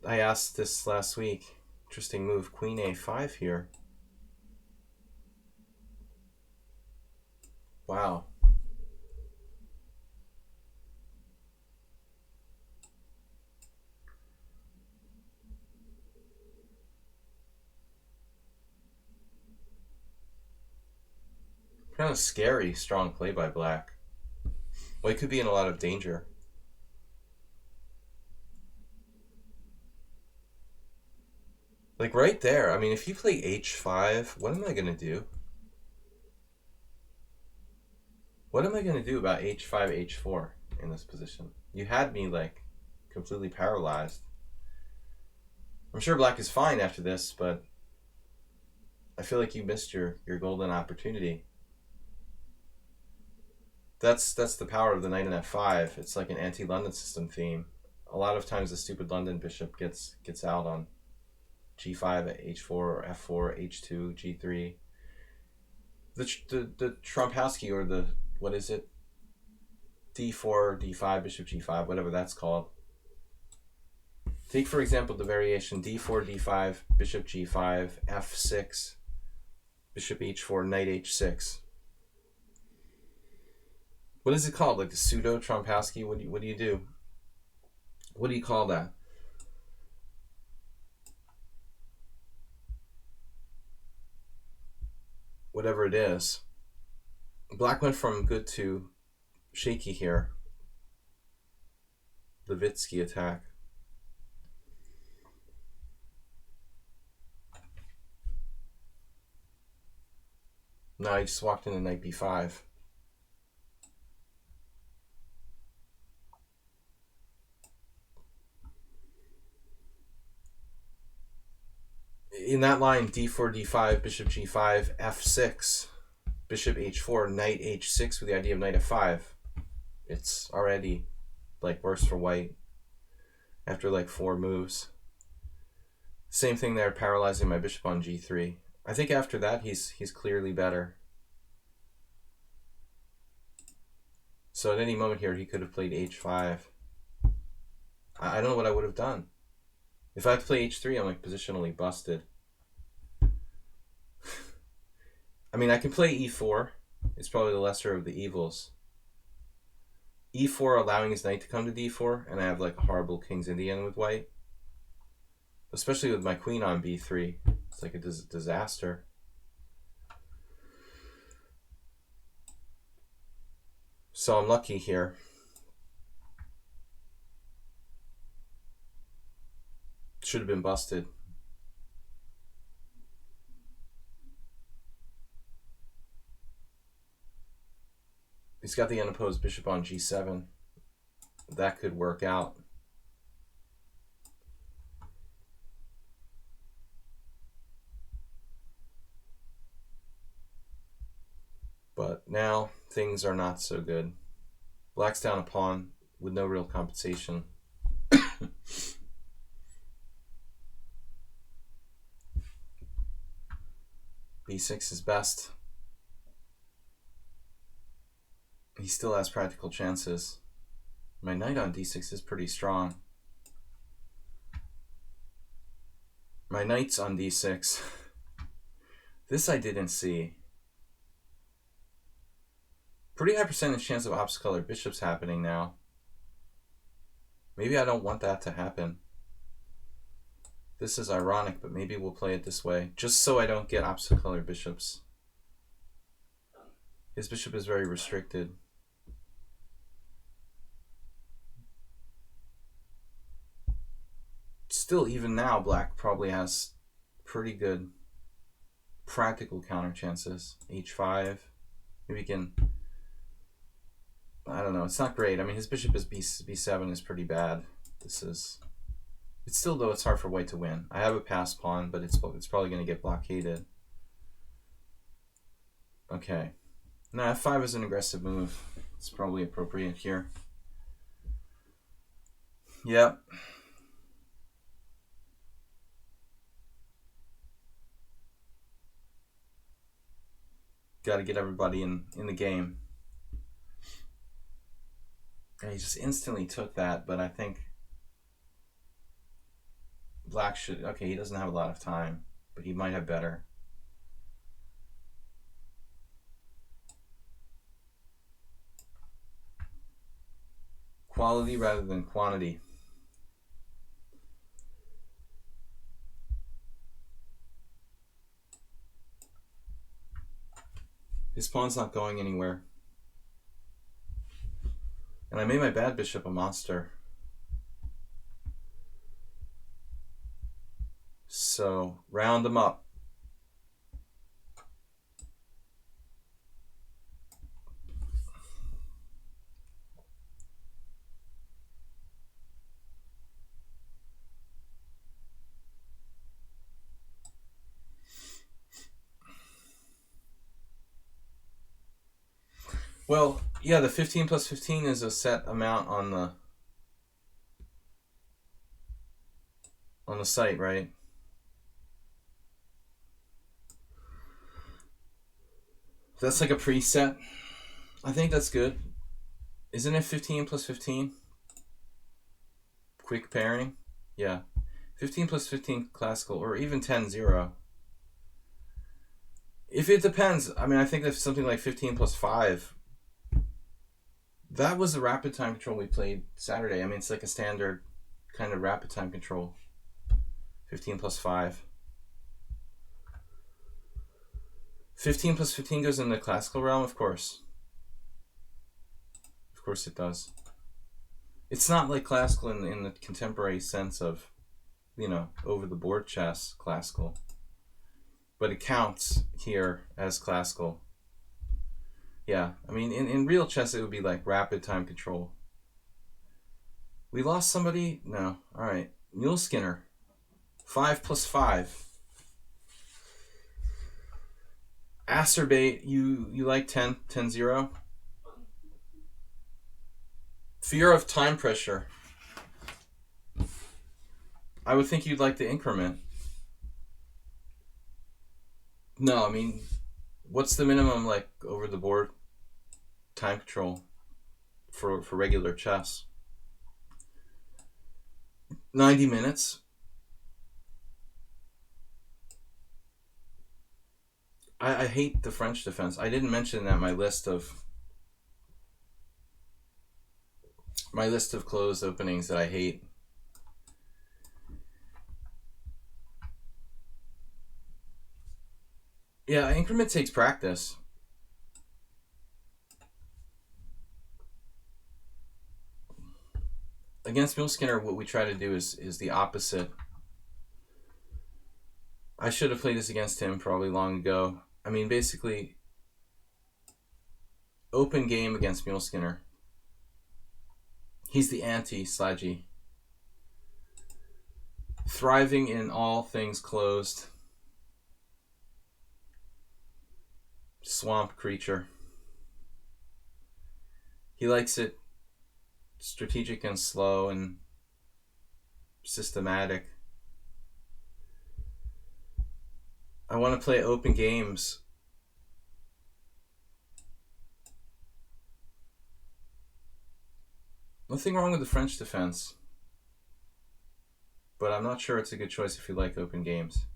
I asked this last week. Interesting move. Queen a5 here. Wow. Kind of scary, strong play by black. White could be in a lot of danger. Like right there, I mean, if you play h5, what am I going to do? What am I going to do about h5, h4 in this position? You had me, like, completely paralyzed. I'm sure black is fine after this, but I feel like you missed your golden opportunity. That's the power of the knight in f5. It's like an anti-London system theme. A lot of times the stupid London bishop gets out on g5, h4, or f4, h2, g3. The Trompowsky, or the, what is it? d4, d5, bishop g5, whatever that's called. Take, for example, the variation d4, d5, bishop g5, f6, bishop h4, knight h6. What is it called? Like the pseudo Trompowsky? What do you do? What do you call that? Whatever it is. Black went from good to shaky here. Levitsky attack. No, I just walked into knight b5. In that line, d4, d5, bishop g5, f6, bishop h4, knight h6 with the idea of knight f5. It's already like worse for white after like 4 moves. Same thing there, paralyzing my bishop on g3. I think after that he's clearly better. So at any moment here he could have played h5. I don't know what I would have done. If I had to play h3, I'm like positionally busted. I mean, I can play e4. It's probably the lesser of the evils. e4 allowing his knight to come to d4, and I have like a horrible King's Indian with white. Especially with my queen on b3. It's like a disaster. So I'm lucky here. Should have been busted. He's got the unopposed bishop on g7. That could work out. But now things are not so good. Black's down a pawn with no real compensation. b6 is best. He still has practical chances. My knight on d6 is pretty strong. My knight's on d6. This I didn't see. Pretty high percentage chance of opposite color bishops happening now. Maybe I don't want that to happen. This is ironic, but maybe we'll play it this way, just so I don't get opposite color bishops. His bishop is very restricted. Still, even now, black probably has pretty good practical counter chances. h5. Maybe he can... I don't know. It's not great. I mean, his bishop is b7 is pretty bad. This is... It's still, though, it's hard for white to win. I have a passed pawn, but it's probably going to get blockaded. Okay. Now, f5 is an aggressive move. It's probably appropriate here. Yep. Got to get everybody in the game. And he just instantly took that, but I think black should... Okay, he doesn't have a lot of time, but he might have better. Quality rather than quantity. His pawn's not going anywhere. And I made my bad bishop a monster. So so round them up. Well, yeah, the 15 plus 15 is a set amount on the site, right? That's like a preset. I think that's good. Isn't it 15 plus 15? Quick pairing? Yeah. 15 plus 15 classical, or even 10-0. If it depends, I mean, I think that's something like 15 plus 5. That was the rapid time control we played Saturday. I mean, it's like a standard kind of rapid time control. 15 plus 5. 15 plus 15 goes in the classical realm, of course. Of course it does. It's not like classical in the contemporary sense of, you know, over-the-board chess, classical. But it counts here as classical. Yeah, I mean, in real chess, it would be like rapid time control. We lost somebody? No. All right. Mule Skinner. 5 plus 5. Acerbate, you like 10-0? Fear of time pressure. I would think you'd like the increment. No, I mean, what's the minimum, like, over the board time control for regular chess? 90 minutes. I hate the French defense. I didn't mention that my list of closed openings that I hate. Yeah, increment takes practice. Against Mule Skinner, what we try to do is the opposite. I should have played this against him probably long ago. I mean, basically, open game against Mule Skinner. He's the anti-Slaggy. Thriving in all things closed. Swamp creature. He likes it strategic and slow and systematic. I want to play open games. Nothing wrong with the French defense, but I'm not sure it's a good choice if you like open games.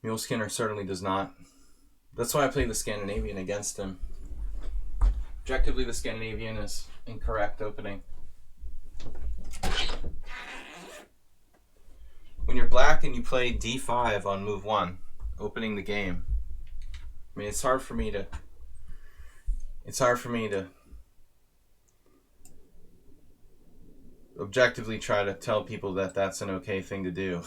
Mule Skinner certainly does not. That's why I played the Scandinavian against him. Objectively, the Scandinavian is incorrect opening. When you're black and you play d5 on move 1, opening the game, I mean, it's hard for me to objectively try to tell people that that's an okay thing to do.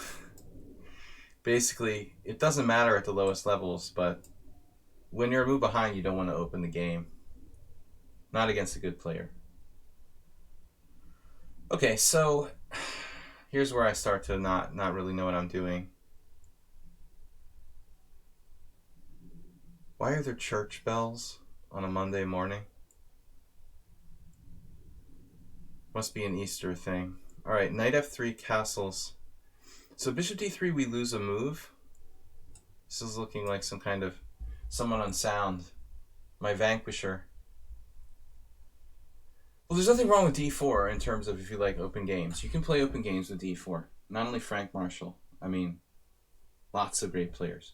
Basically, it doesn't matter at the lowest levels, but when you're a move behind, you don't want to open the game. Not against a good player. Okay, so here's where I start to not really know what I'm doing. Why are there church bells on a Monday morning? Must be an Easter thing. Alright, knight f3, castles. So bishop d3, we lose a move. This is looking like some kind of someone unsound. My vanquisher. Well, there's nothing wrong with d4 in terms of if you like open games. You can play open games with d4. Not only Frank Marshall. I mean, lots of great players.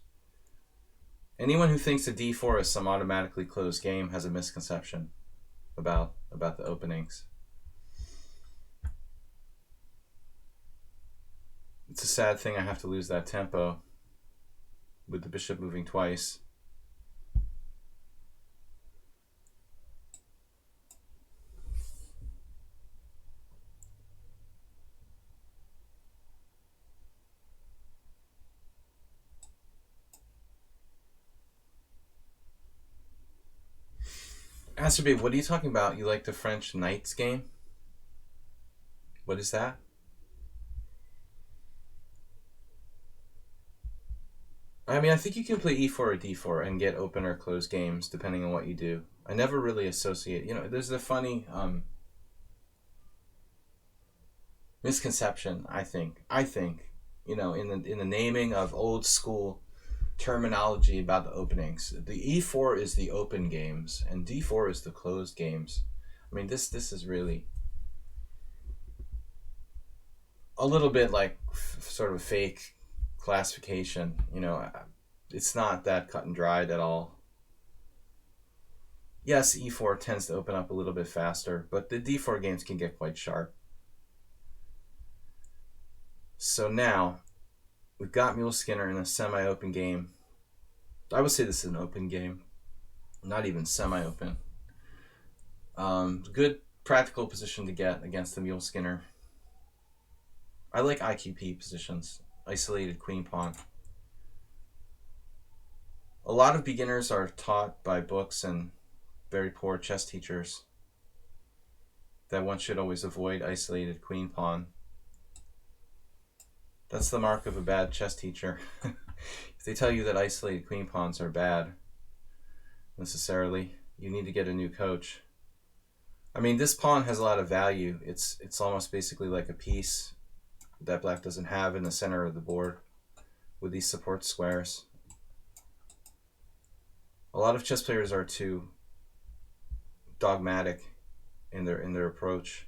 Anyone who thinks that d4 is some automatically closed game has a misconception about the openings. It's a sad thing I have to lose that tempo with the bishop moving twice. Master Babe, what are you talking about? You like the French Knights game? What is that? I mean, I think you can play e4 or d4 and get open or closed games depending on what you do. I never really associate. There's the funny misconception. I think. In the naming of old school terminology about the openings, the e4 is the open games and d4 is the closed games. I mean, this is really a little bit like sort of a fake classification. It's not that cut and dried at all. Yes, e4 tends to open up a little bit faster, but the d4 games can get quite sharp. So now we've got Mule Skinner in a semi-open game. I would say this is an open game, not even semi-open. Good practical position to get against the Mule Skinner. I like IQP positions, isolated queen pawn. A lot of beginners are taught by books and very poor chess teachers that one should always avoid isolated queen pawn. That's the mark of a bad chess teacher. If they tell you that isolated queen pawns are bad, necessarily, you need to get a new coach. I mean, this pawn has a lot of value. It's almost basically like a piece that black doesn't have in the center of the board with these support squares. A lot of chess players are too dogmatic in their approach.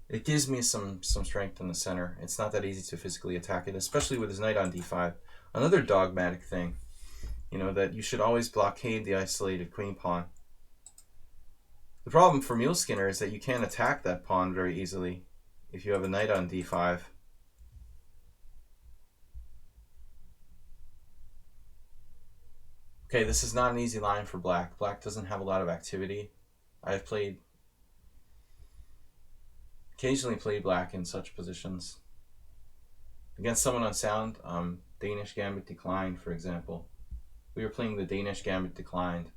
It gives me some strength in the center. It's not that easy to physically attack it, especially with his knight on d5. Another dogmatic thing, that you should always blockade the isolated queen pawn. The problem for Mule Skinner is that you can't attack that pawn very easily if you have a knight on d5. Okay, this is not an easy line for black. Black doesn't have a lot of activity. I've occasionally played black in such positions. Against someone on sound, Danish Gambit Declined, for example. We were playing the Danish Gambit Declined.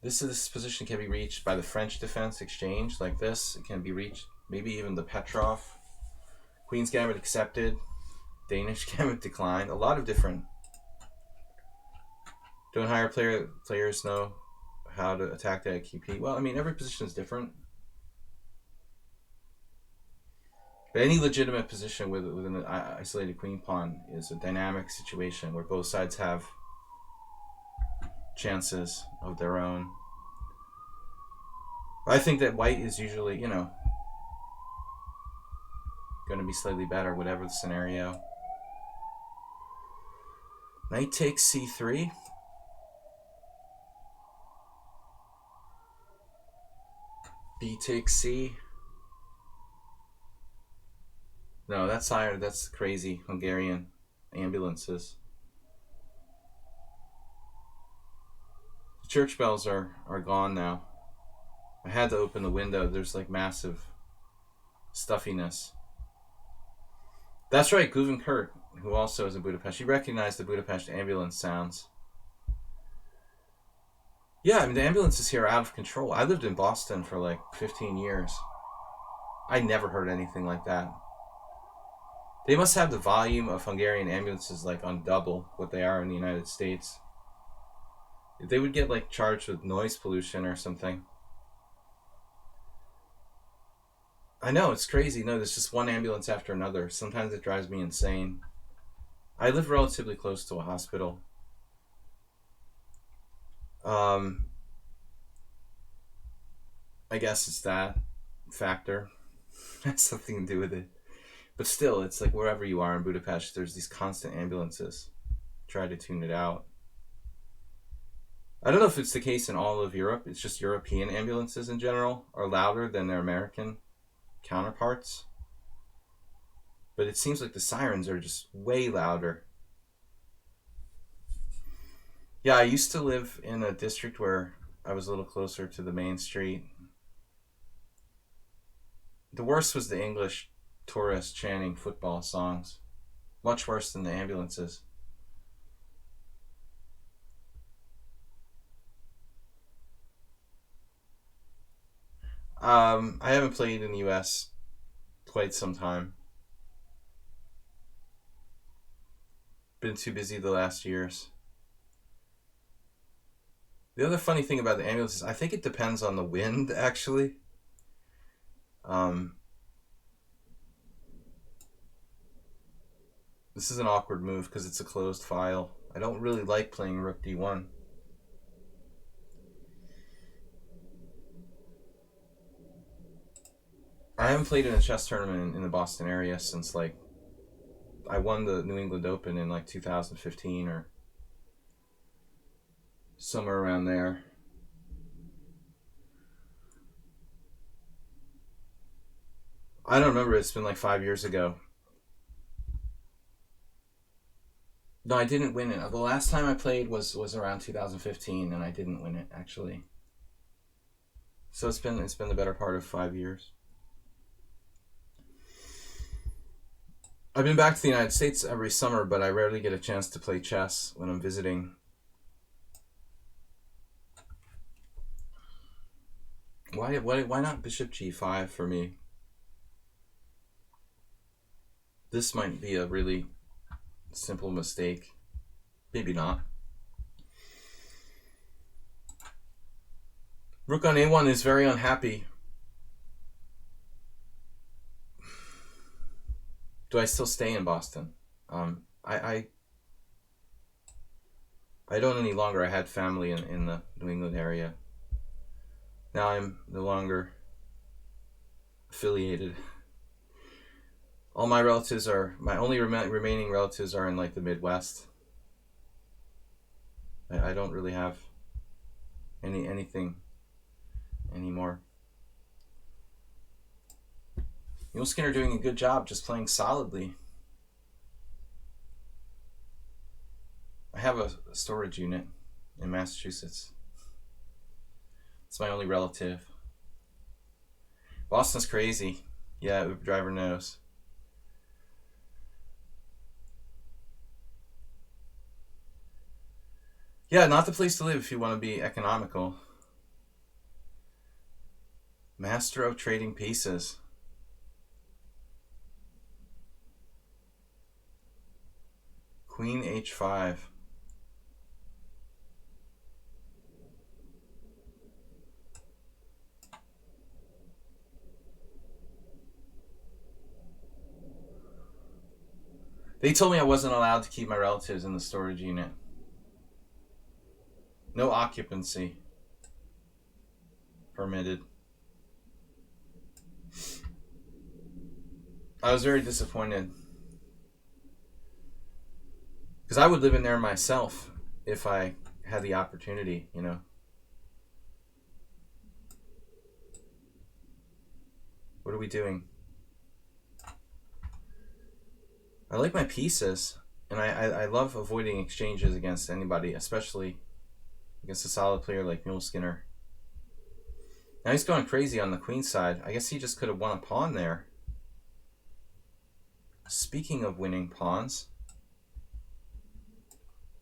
This position can be reached by the French defense exchange, like this. It can be reached, maybe even the Petrov. Queen's Gambit Accepted, Danish Gambit Declined. A lot of different. Don't higher players know how to attack the IQP? Well, I mean, every position is different. But any legitimate position with an isolated queen pawn is a dynamic situation where both sides have chances of their own. I think that white is usually, going to be slightly better, whatever the scenario. Knight takes c3. B takes c. No, that's crazy. Hungarian ambulances. The church bells are gone now. I had to open the window. There's like massive stuffiness. That's right, Guvenkurt, who also is in Budapest. He recognized the Budapest ambulance sounds. Yeah, I mean, the ambulances here are out of control. I lived in Boston for like 15 years. I never heard anything like that. They must have the volume of Hungarian ambulances like on double what they are in the United States. They would get like charged with noise pollution or something. I know, it's crazy. No, there's just one ambulance after another. Sometimes it drives me insane. I live relatively close to a hospital. I guess it's that factor. Has something to do with it. But still, it's like wherever you are in Budapest, there's these constant ambulances. Try to tune it out. I don't know if it's the case in all of Europe. It's just European ambulances in general are louder than their American counterparts. But it seems like the sirens are just way louder. Yeah, I used to live in a district where I was a little closer to the main street. The worst was the English tourists chanting football songs. Much worse than the ambulances. I haven't played in the US quite some time. Been too busy the last years. The other funny thing about the amulets is I think it depends on the wind, actually. This is an awkward move because it's a closed file. I don't really like playing rook d1. I haven't played in a chess tournament in the Boston area since, like, I won the New England Open in, like, 2015 or somewhere around there. I don't remember. It's been like 5 years ago. No, I didn't win it. The last time I played was around 2015, and I didn't win it, actually. So it's been the better part of 5 years. I've been back to the United States every summer, but I rarely get a chance to play chess when I'm visiting. Why not bishop g5 for me? This might be a really simple mistake. Maybe not. Rook on a1 is very unhappy. Do I still stay in Boston? I don't any longer. I had family in the New England area. Now I'm no longer affiliated. All my relatives are, my only remaining relatives are in, like, the Midwest. I don't really have anything anymore. Skinner doing a good job just playing solidly. I have a storage unit in Massachusetts. It's my only relative. Boston's crazy. Yeah, Uber driver knows. Yeah, not the place to live if you want to be economical. Master of trading pieces. Queen h5. They told me I wasn't allowed to keep my relatives in the storage unit. No occupancy permitted. I was very disappointed, because I would live in there myself if I had the opportunity, you know. What are we doing? I like my pieces, and I love avoiding exchanges against anybody, especially against a solid player like Skinner. Now he's going crazy on the queen side. I guess he just could have won a pawn there. Speaking of winning pawns.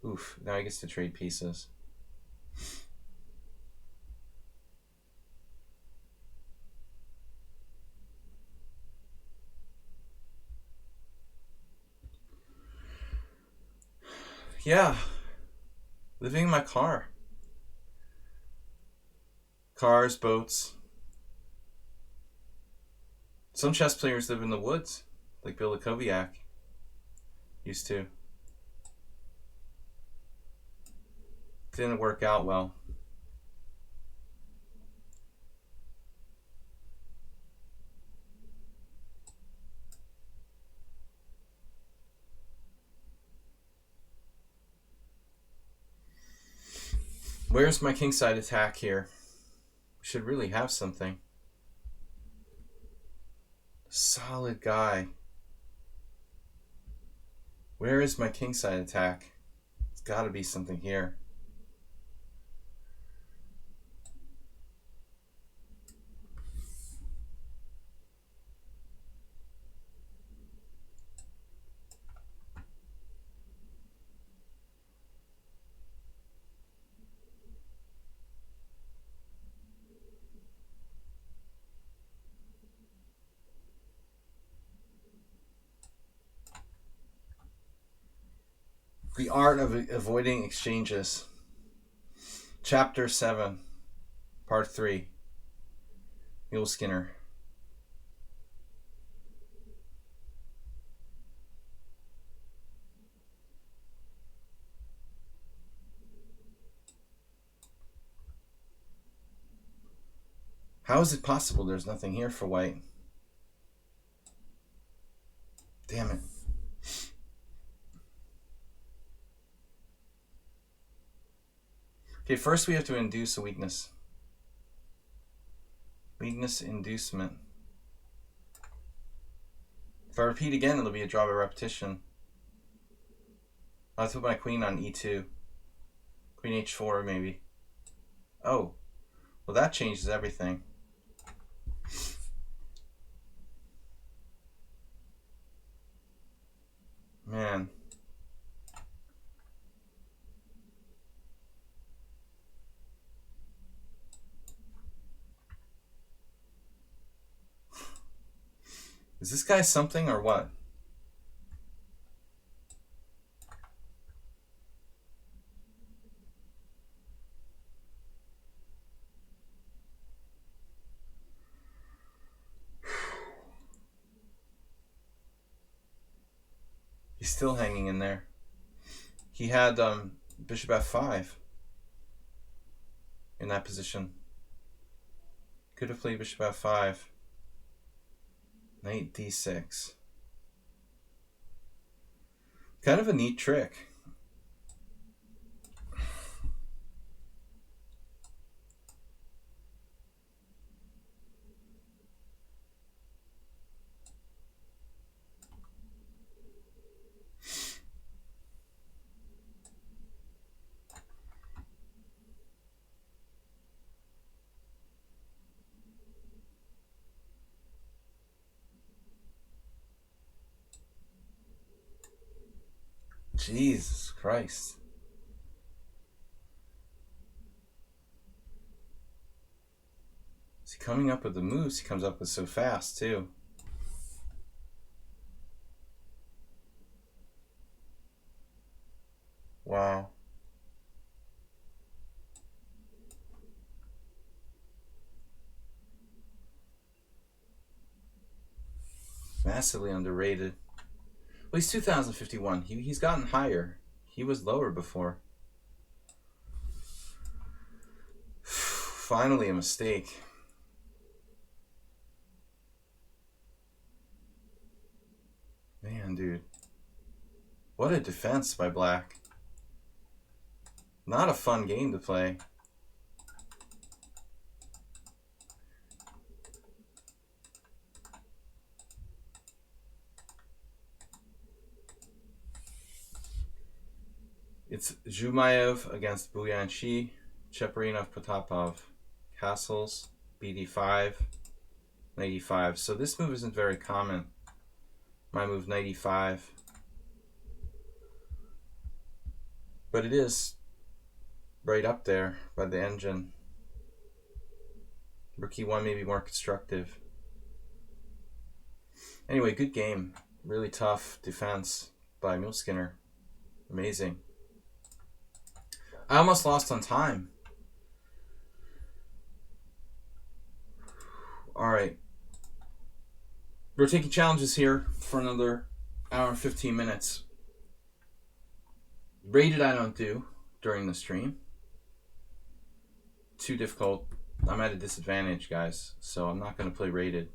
Oof, now he gets to trade pieces. Yeah, living in my car. Cars, boats. Some chess players live in the woods, like Bill Lakoviak used to. Didn't work out well. Where's my kingside attack here? Should really have something. Solid guy. Where is my kingside attack? It's got to be something here. The Art of Avoiding Exchanges. Chapter 7. Part 3. Mule Skinner. How is it possible there's nothing here for white? Damn it. Okay, first we have to induce a weakness. Weakness inducement. If I repeat again, it'll be a draw by repetition. I'll have to put my queen on e2. Queen h4 maybe. Oh, well that changes everything. Man. Is this guy something or what? He's still hanging in there. He had bishop f5 in that position. Could have played bishop f5. Knight d6. Kind of a neat trick. Jesus Christ. Is he coming up with the moves he comes up with so fast too? Wow. Massively underrated. Well, he's 2051. He's gotten higher. He was lower before. Finally a mistake. Man, dude. What a defense by Black. Not a fun game to play. It's Zhumaev against Buyanshi, Cheparinov, Potapov, Castles, BD5, Knight e5. So this move isn't very common. My move, Knight e5. But it is right up there by the engine. Rook e1 may be more constructive. Anyway, good game. Really tough defense by Mule Skinner. Amazing. I almost lost on time. Alright. We're taking challenges here for another hour and 15 minutes. Rated I don't do during the stream. Too difficult. I'm at a disadvantage, guys, so I'm not going to play rated.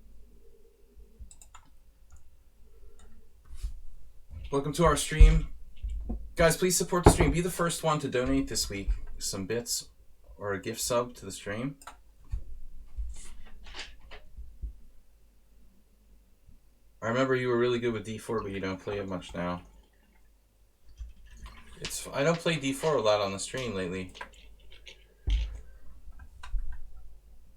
Welcome to our stream. Guys, please support the stream. Be the first one to donate this week some bits or a gift sub to the stream. I remember you were really good with d4, but you don't play it much now. I don't play d4 a lot on the stream lately.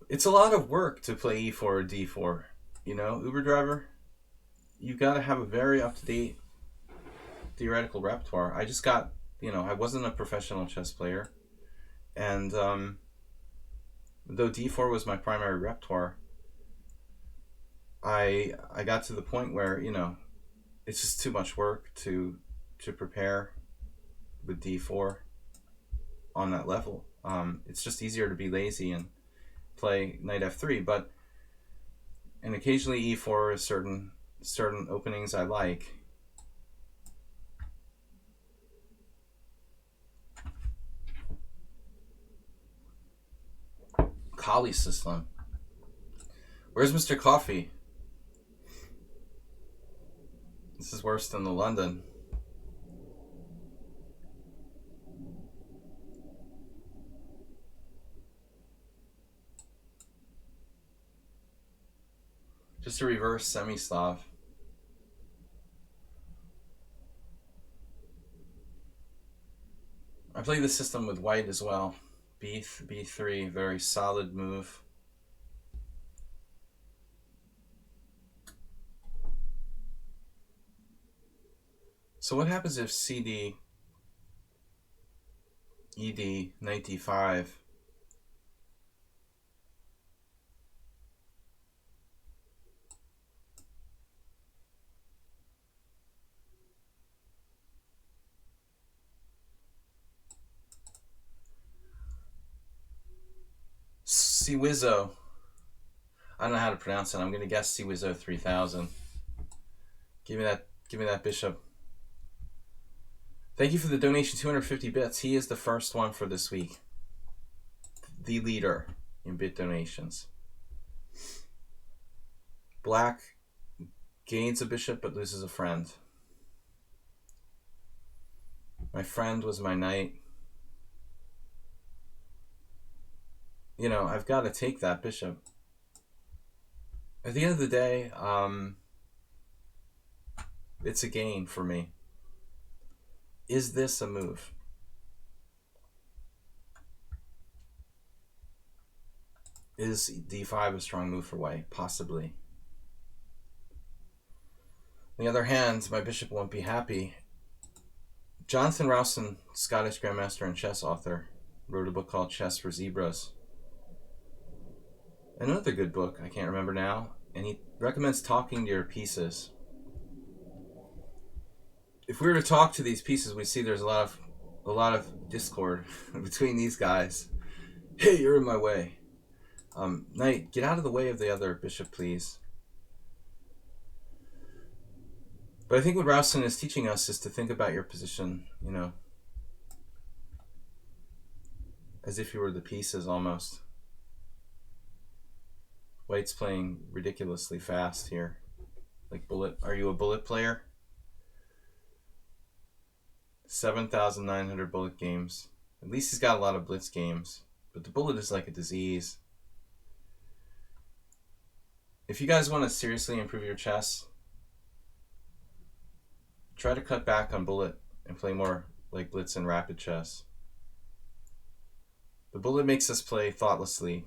It's a lot of work to play e4 or d4. You know, Uber driver, you got to have a very up-to-date theoretical repertoire. I just got, you know, I wasn't a professional chess player, and though d4 was my primary repertoire, I got to the point where, you know, it's just too much work to prepare. with d4 on that level. It's just easier to be lazy and play knight f3, and occasionally e4 is certain openings I like. Kali system. Where's Mr. Coffee? This is worse than the London. Just a reverse semi-Slav. I play this system with white as well. B3, very solid move. So what happens if CD, ED, knight d5? Cwizzo. I don't know how to pronounce it. I'm gonna guess Cwizzo 3000. Give me that bishop. Thank you for the donation, 250 bits. He is the first one for this week. The leader in bit donations. Black gains a bishop but loses a friend. My friend was my knight. You know, I've got to take that bishop. At the end of the day, it's a gain for me. Is this a move? Is d5 a strong move for white? Possibly. On the other hand, my bishop won't be happy. Jonathan Rowson, Scottish grandmaster and chess author, wrote a book called Chess for Zebras. Another good book, I can't remember now, and he recommends talking to your pieces. If we were to talk to these pieces, we'd see there's a lot of discord between these guys. Hey, you're in my way. Knight, get out of the way of the other bishop, please. But I think what Rowson is teaching us is to think about your position, you know, as if you were the pieces almost. White's playing ridiculously fast here. Like bullet. Are you a bullet player? 7,900 bullet games. At least he's got a lot of blitz games. But the bullet is like a disease. If you guys want to seriously improve your chess, try to cut back on bullet and play more like blitz and rapid chess. The bullet makes us play thoughtlessly.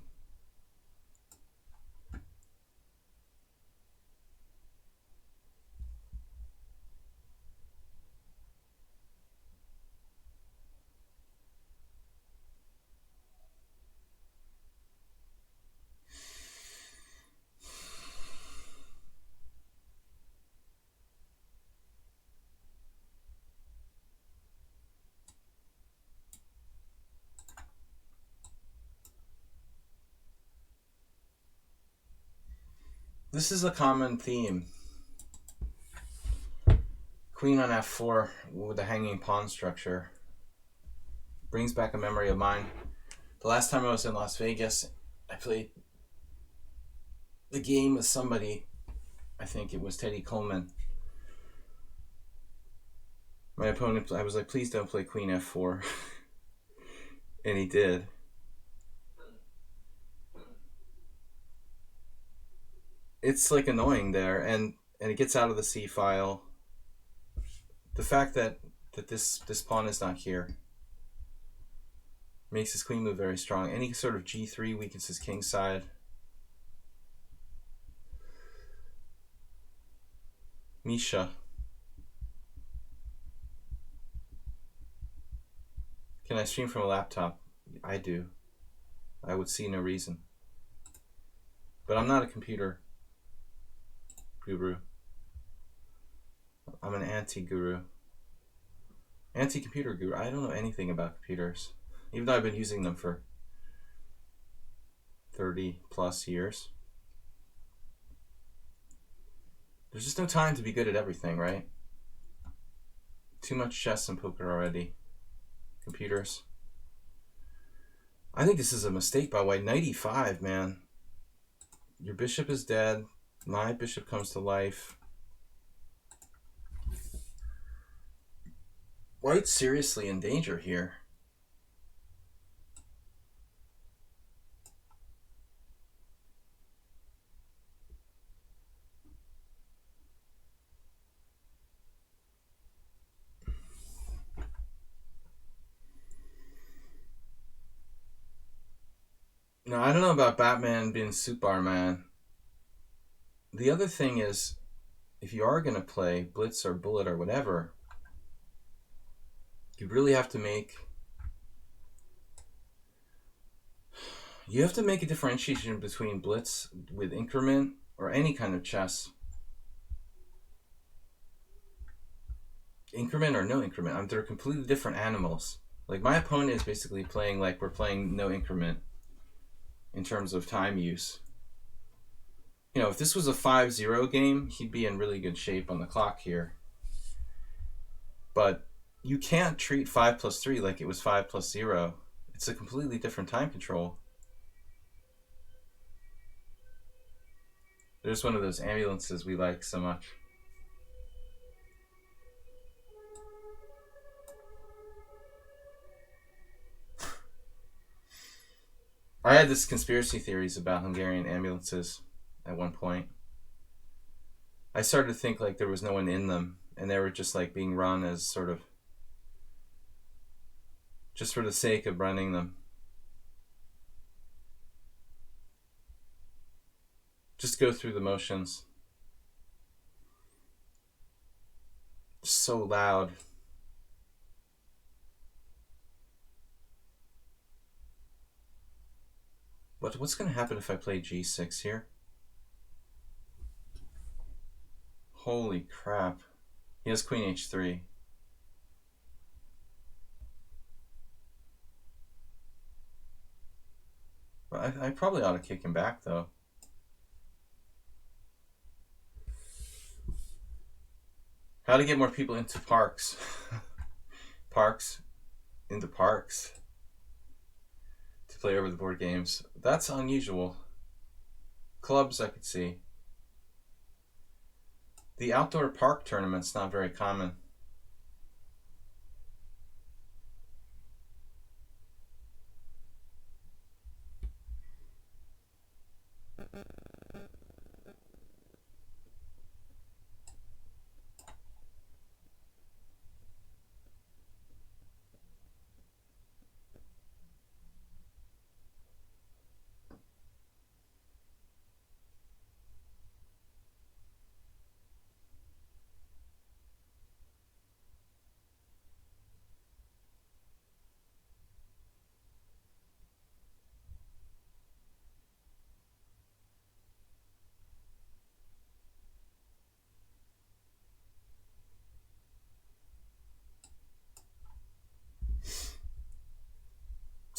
This is a common theme. Queen on f4 with a hanging pawn structure brings back a memory of mine. The last time I was in Las Vegas, I played the game with somebody. I think it was Teddy Coleman. My opponent, I was like, please don't play Queen f4. And he did. It's like annoying there, and it gets out of the C file. The fact that this pawn is not here makes his queen move very strong. Any sort of g3 weakens his king side. Misha. Can I stream from a laptop? I do. I would see no reason. But I'm not a computer guru. I'm an anti-guru. Anti-computer guru. I don't know anything about computers, even though I've been using them for 30 plus years. There's just no time to be good at everything, right? Too much chess and poker already. Computers. I think this is a mistake by white. Knight e5, man. Your bishop is dead. My bishop comes to life. White's seriously in danger here. No, I don't know about Batman being Super Man. The other thing is, if you are going to play Blitz or Bullet or whatever, you really have to make... You have to make a differentiation between Blitz with increment or any kind of chess. Increment or no increment. They're completely different animals. Like, my opponent is basically playing like we're playing no increment in terms of time use. You know, if this was a 5-0 game, he'd be in really good shape on the clock here. But you can't treat 5 plus 3 like it was 5 plus 0. It's a completely different time control. There's one of those ambulances we like so much. I had this conspiracy theories about Hungarian ambulances at one point. I started to think like there was no one in them and they were just like being run as sort of just for the sake of running them. Just go through the motions. So loud. What's going to happen if I play g6 here? Holy crap. He has queen h3. I probably ought to kick him back, though. How to get more people into parks. Parks. Into parks. To play over the board games. That's unusual. Clubs, I could see. The outdoor park tournament's not very common.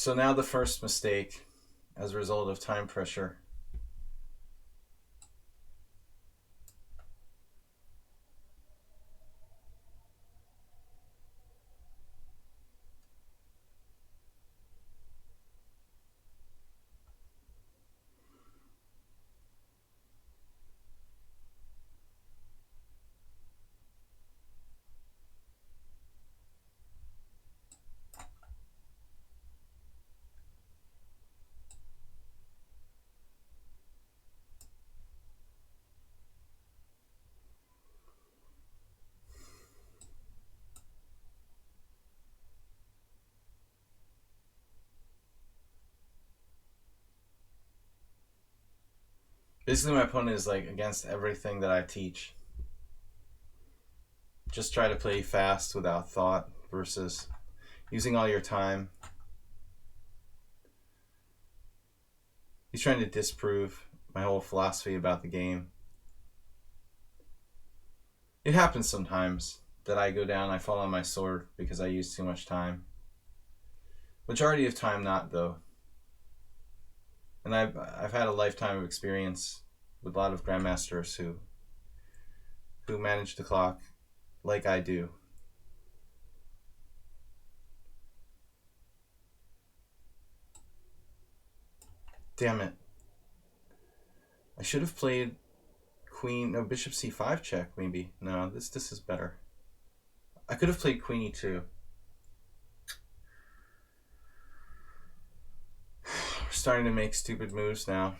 So now the first mistake as a result of time pressure. Basically, my opponent is like against everything that I teach. Just try to play fast without thought versus using all your time. He's trying to disprove my whole philosophy about the game. It happens sometimes. that I go down, I fall on my sword because I use too much time. Majority of time not, though. And I've had a lifetime of experience with a lot of grandmasters who manage the clock like I do. Damn it. I should have played queen, no, bishop c5 check, maybe. No, this is better. I could have played queen e2. We're starting to make stupid moves now.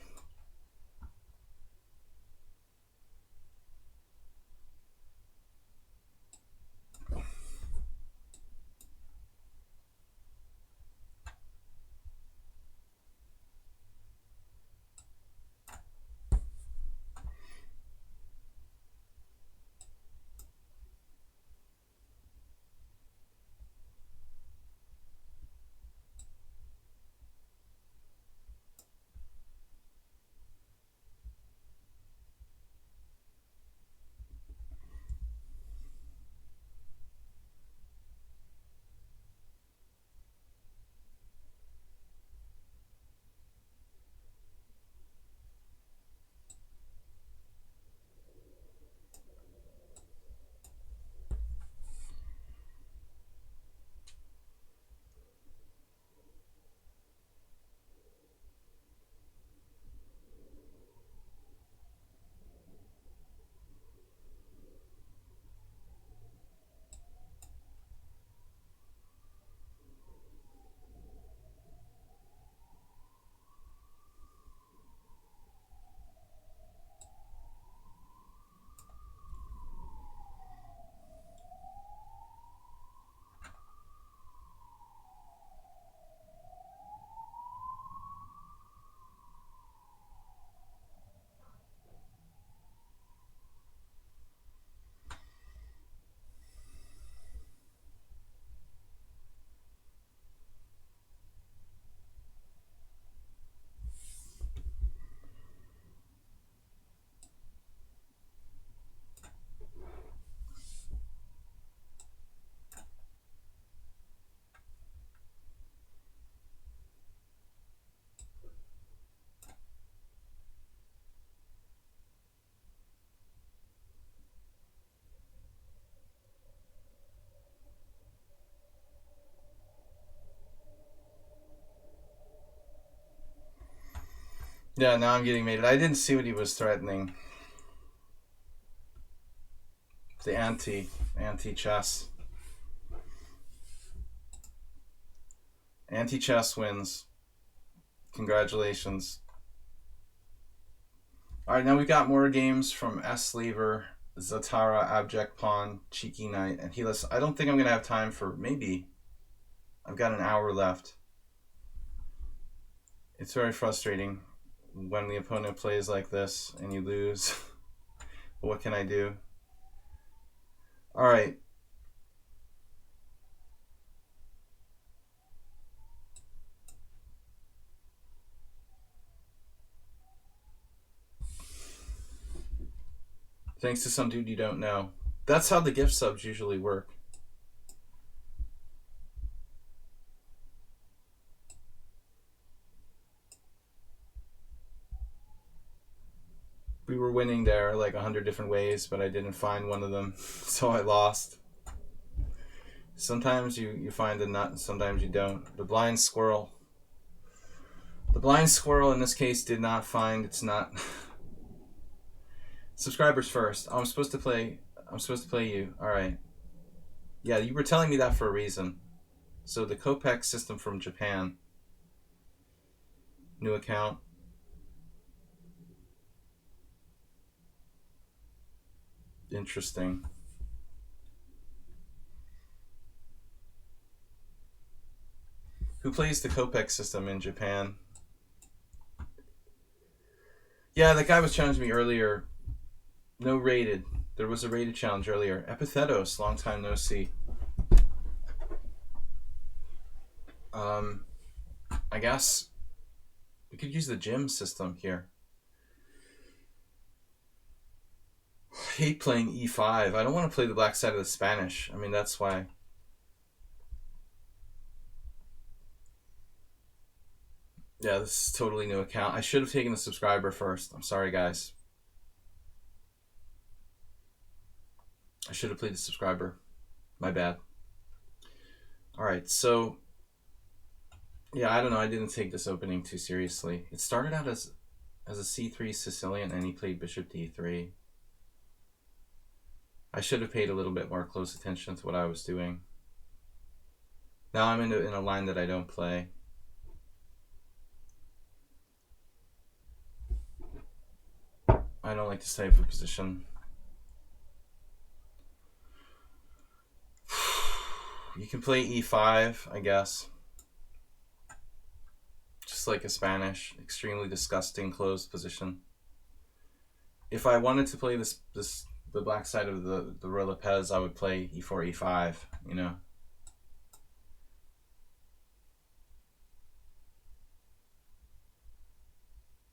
Yeah, now I'm getting mated. I didn't see what he was threatening. The anti-chess. Anti-chess wins. Congratulations. Alright, now we've got more games from S-Lever, Zatara, Abject Pawn, Cheeky Knight, and Helis. I don't think I'm going to have time for, maybe. I've got an hour left. It's very frustrating when the opponent plays like this and you lose. But what can I do? Alright. Thanks to some dude you don't know. That's how the gift subs usually work. We were winning there like 100 different ways, but I didn't find one of them, so I lost. Sometimes you find a nut, and sometimes you don't. The blind squirrel. The blind squirrel in this case did not find its nut. Subscribers first. Oh, I'm supposed to play you. Alright. Yeah, you were telling me that for a reason. So the Kopek system from Japan. New account. Interesting. Who plays the Kopek system in Japan? Yeah, that guy was challenging me earlier. No rated. There was a rated challenge earlier. Epithetos, long time no see. I guess we could use the gym system here. I hate playing e5. I don't want to play the black side of the Spanish. I mean, that's why. Yeah, this is a totally new account. I should have taken the subscriber first. I'm sorry, guys. I should have played the subscriber. My bad. Alright, so... Yeah, I don't know. I didn't take this opening too seriously. It started out as a c3 Sicilian, and he played bishop d3. I should have paid a little bit more close attention to what I was doing. Now I'm in a line that I don't play. I don't like this type of position. You can play e5, I guess. Just like a Spanish, extremely disgusting closed position. If I wanted to play the black side of the Ruy Lopez, I would play e4, e5, you know.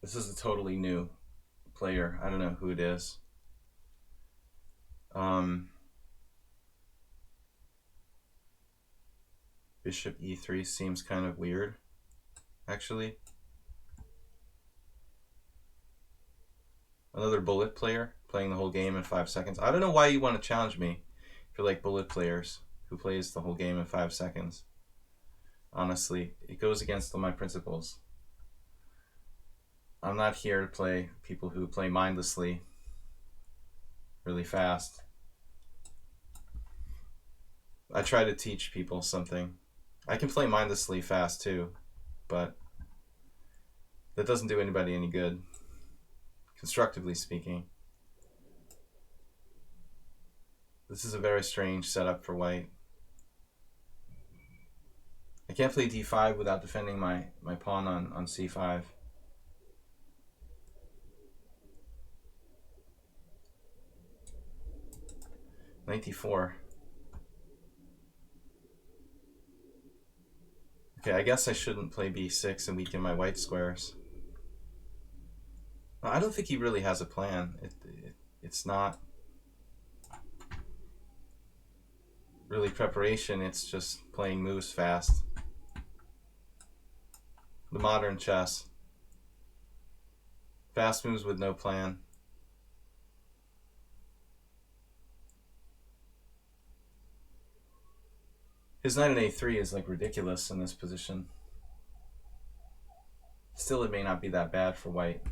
This is a totally new player. I don't know who it is. Bishop e3 seems kind of weird, actually. Another bullet player playing the whole game in 5 seconds. I don't know why you want to challenge me if you're like bullet players who plays the whole game in 5 seconds. Honestly, it goes against all my principles. I'm not here to play people who play mindlessly really fast. I try to teach people something. I can play mindlessly fast too, but that doesn't do anybody any good, constructively speaking. This is a very strange setup for white. I can't play d5 without defending my pawn on c5. Knight d4. Okay, I guess I shouldn't play b6 and weaken my white squares. I don't think he really has a plan. It's not really preparation, it's just playing moves fast. The modern chess. Fast moves with no plan. His knight on a3 is like ridiculous in this position. Still, it may not be that bad for white.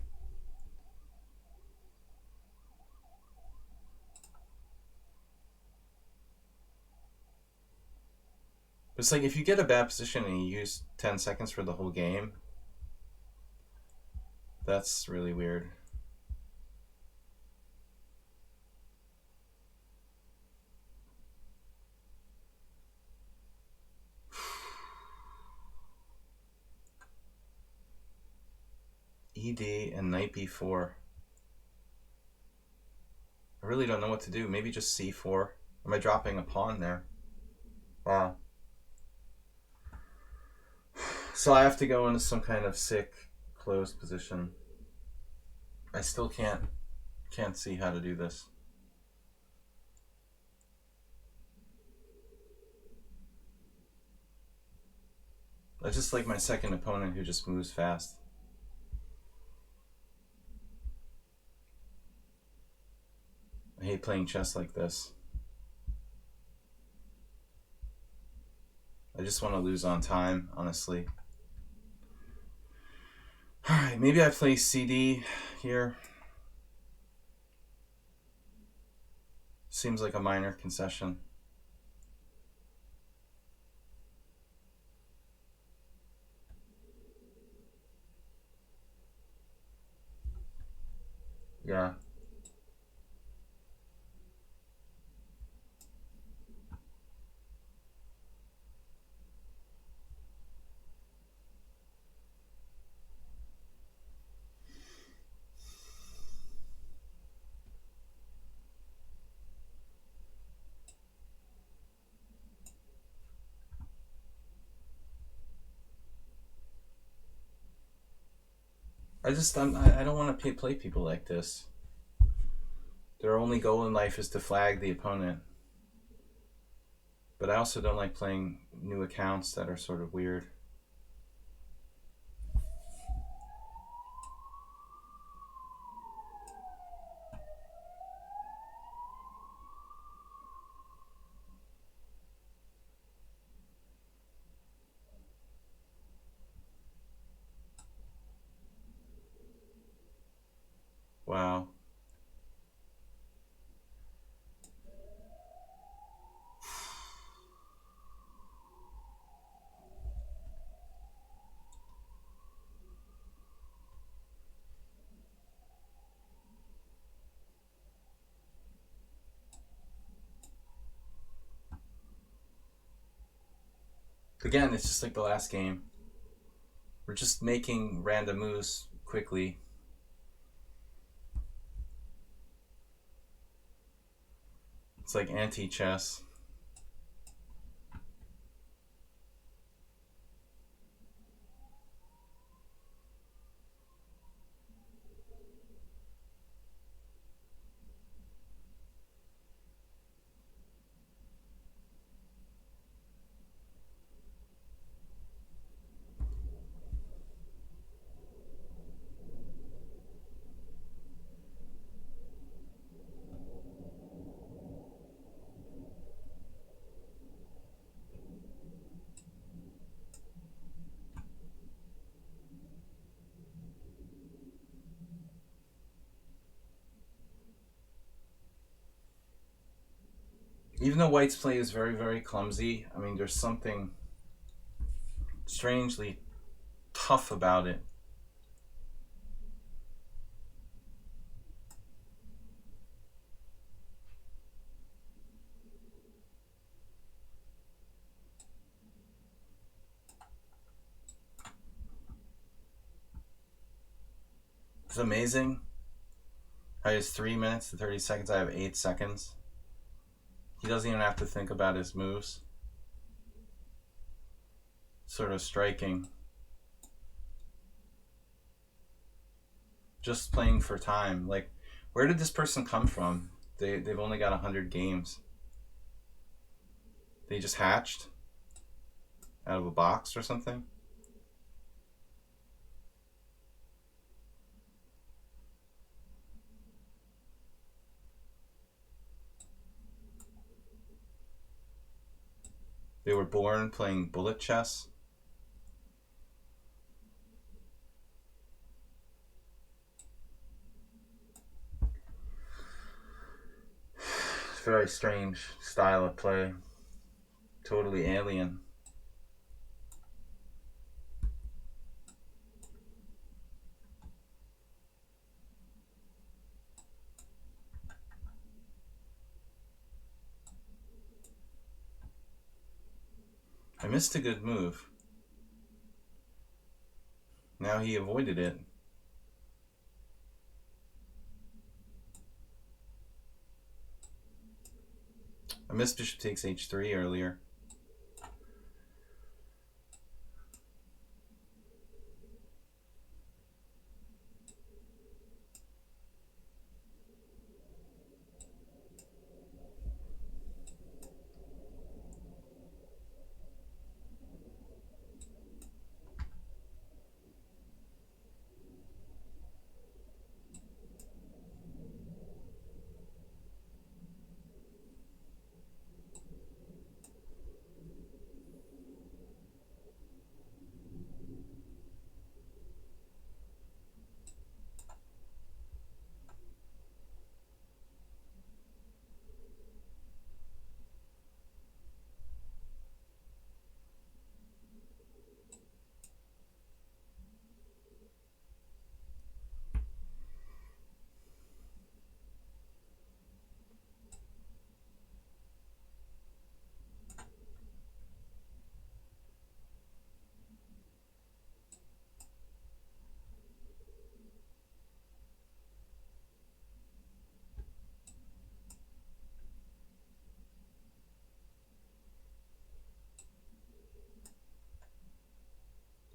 But it's like if you get a bad position and you use 10 seconds for the whole game, that's really weird. ED and knight b4. I really don't know what to do. Maybe just c4. Am I dropping a pawn there? Wow. So I have to go into some kind of sick closed position. I still can't see how to do this. I just like my second opponent who just moves fast. I hate playing chess like this. I just want to lose on time, honestly. Alright, maybe I play CD here. Seems like a minor concession. Yeah. I don't want to play people like this. Their only goal in life is to flag the opponent. But I also don't like playing new accounts that are sort of weird. Wow. Again, it's just like the last game. We're just making random moves quickly. It's like anti-chess. Even though White's play is very, very clumsy, I mean, there's something strangely tough about it. It's amazing how he has 3 minutes and 30 seconds. I have 8 seconds. He doesn't even have to think about his moves. Sort of striking. Just playing for time. Like, where did this person come from? They've only got 100 games. They just hatched out of a box or something? They were born playing bullet chess. Very strange style of play. Totally alien. I missed a good move. Now he avoided it. I missed bishop takes h3 earlier.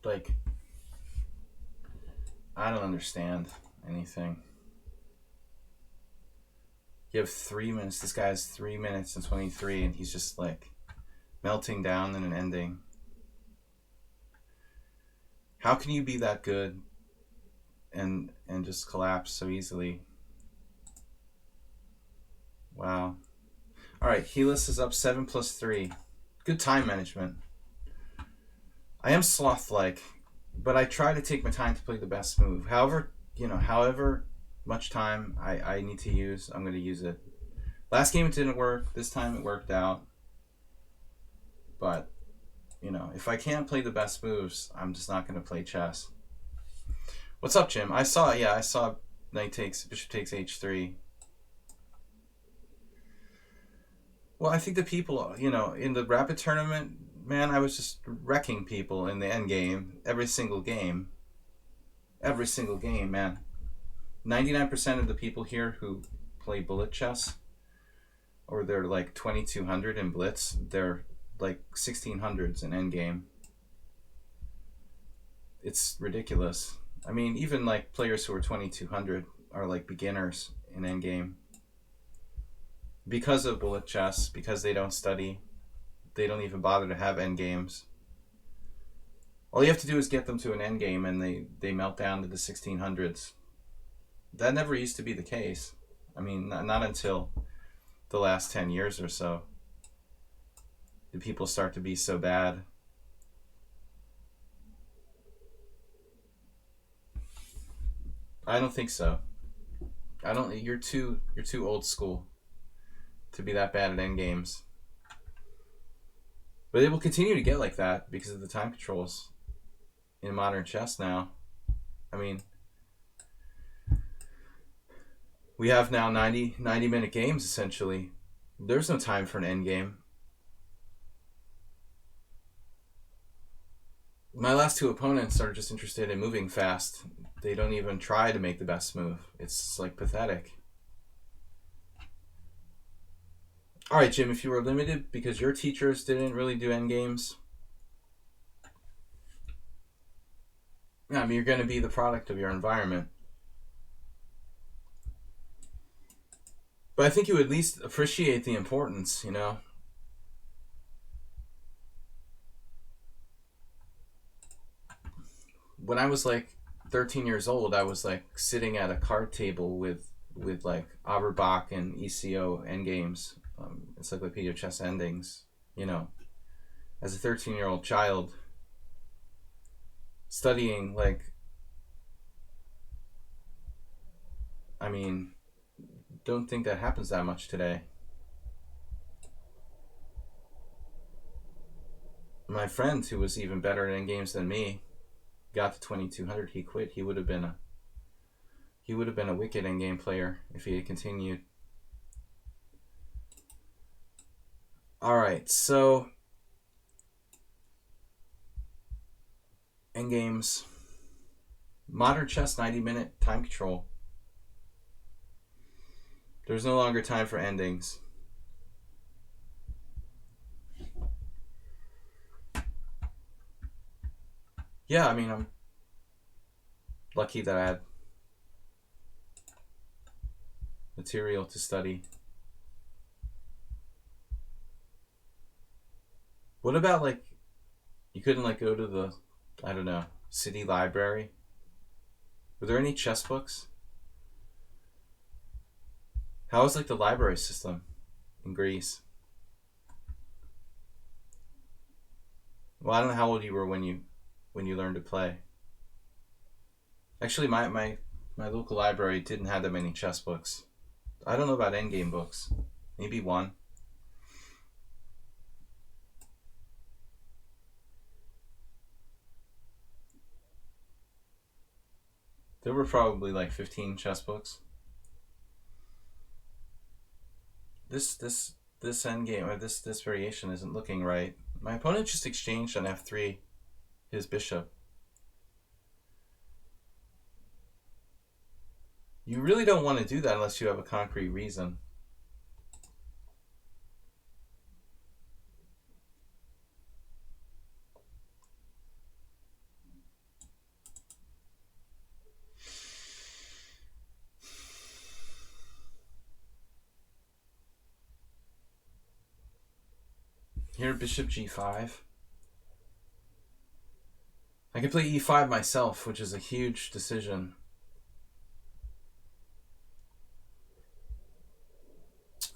Like, I don't understand anything. You have 3 minutes. This guy has 3 minutes and 23, and he's just like melting down in an ending. How can you be that good and just collapse so easily? Wow. All right, Helis is up 7+3. Good time management. I am sloth-like, but I try to take my time to play the best move. However much time I need to use, I'm going to use it. Last game it didn't work. This time it worked out. But, if I can't play the best moves, I'm just not going to play chess. What's up, Jim? I saw bishop takes h3. Well, I think the people, in the rapid tournament, man, I was just wrecking people in the end game. Every single game, man. 99% of the people here who play bullet chess, or they're like 2200 in Blitz, they're like 1600s in endgame. It's ridiculous. I mean, even like players who are 2200 are like beginners in endgame. Because of bullet chess, because they don't study, they don't even bother to have endgames. All you have to do is get them to an endgame and they melt down to the 1600s. That never used to be the case. I mean, not until the last 10 years or so did people start to be so bad. I don't think so. You're too old school to be that bad at endgames. But it will continue to get like that because of the time controls in modern chess now. I mean, we have now 90-minute games, essentially. There's no time for an endgame. My last two opponents are just interested in moving fast. They don't even try to make the best move. It's like pathetic. All right, Jim, if you were limited because your teachers didn't really do endgames, I mean, you're going to be the product of your environment. But I think you at least appreciate the importance, When I was like 13 years old, I was like sitting at a card table with like Averbach and ECO endgames, Encyclopedia of Chess Endings, as a 13-year-old child studying, like, I mean, don't think that happens that much today. My friend, who was even better at endgames than me, got to 2200. He quit. He would have been a wicked endgame player if he had continued. All right, so endgames, modern chess, 90-minute time control. There's no longer time for endings. Yeah, I mean, I'm lucky that I had material to study. What about, like, you couldn't, like, go to the, I don't know, city library? Were there any chess books? How was, like, the library system in Greece? Well, I don't know how old you were when you learned to play. Actually, my local library didn't have that many chess books. I don't know about endgame books. Maybe one. There were probably like 15 chess books. This endgame, or this variation isn't looking right. My opponent just exchanged on f3 his bishop. You really don't want to do that unless you have a concrete reason. Here, bishop g5. I can play e5 myself, which is a huge decision.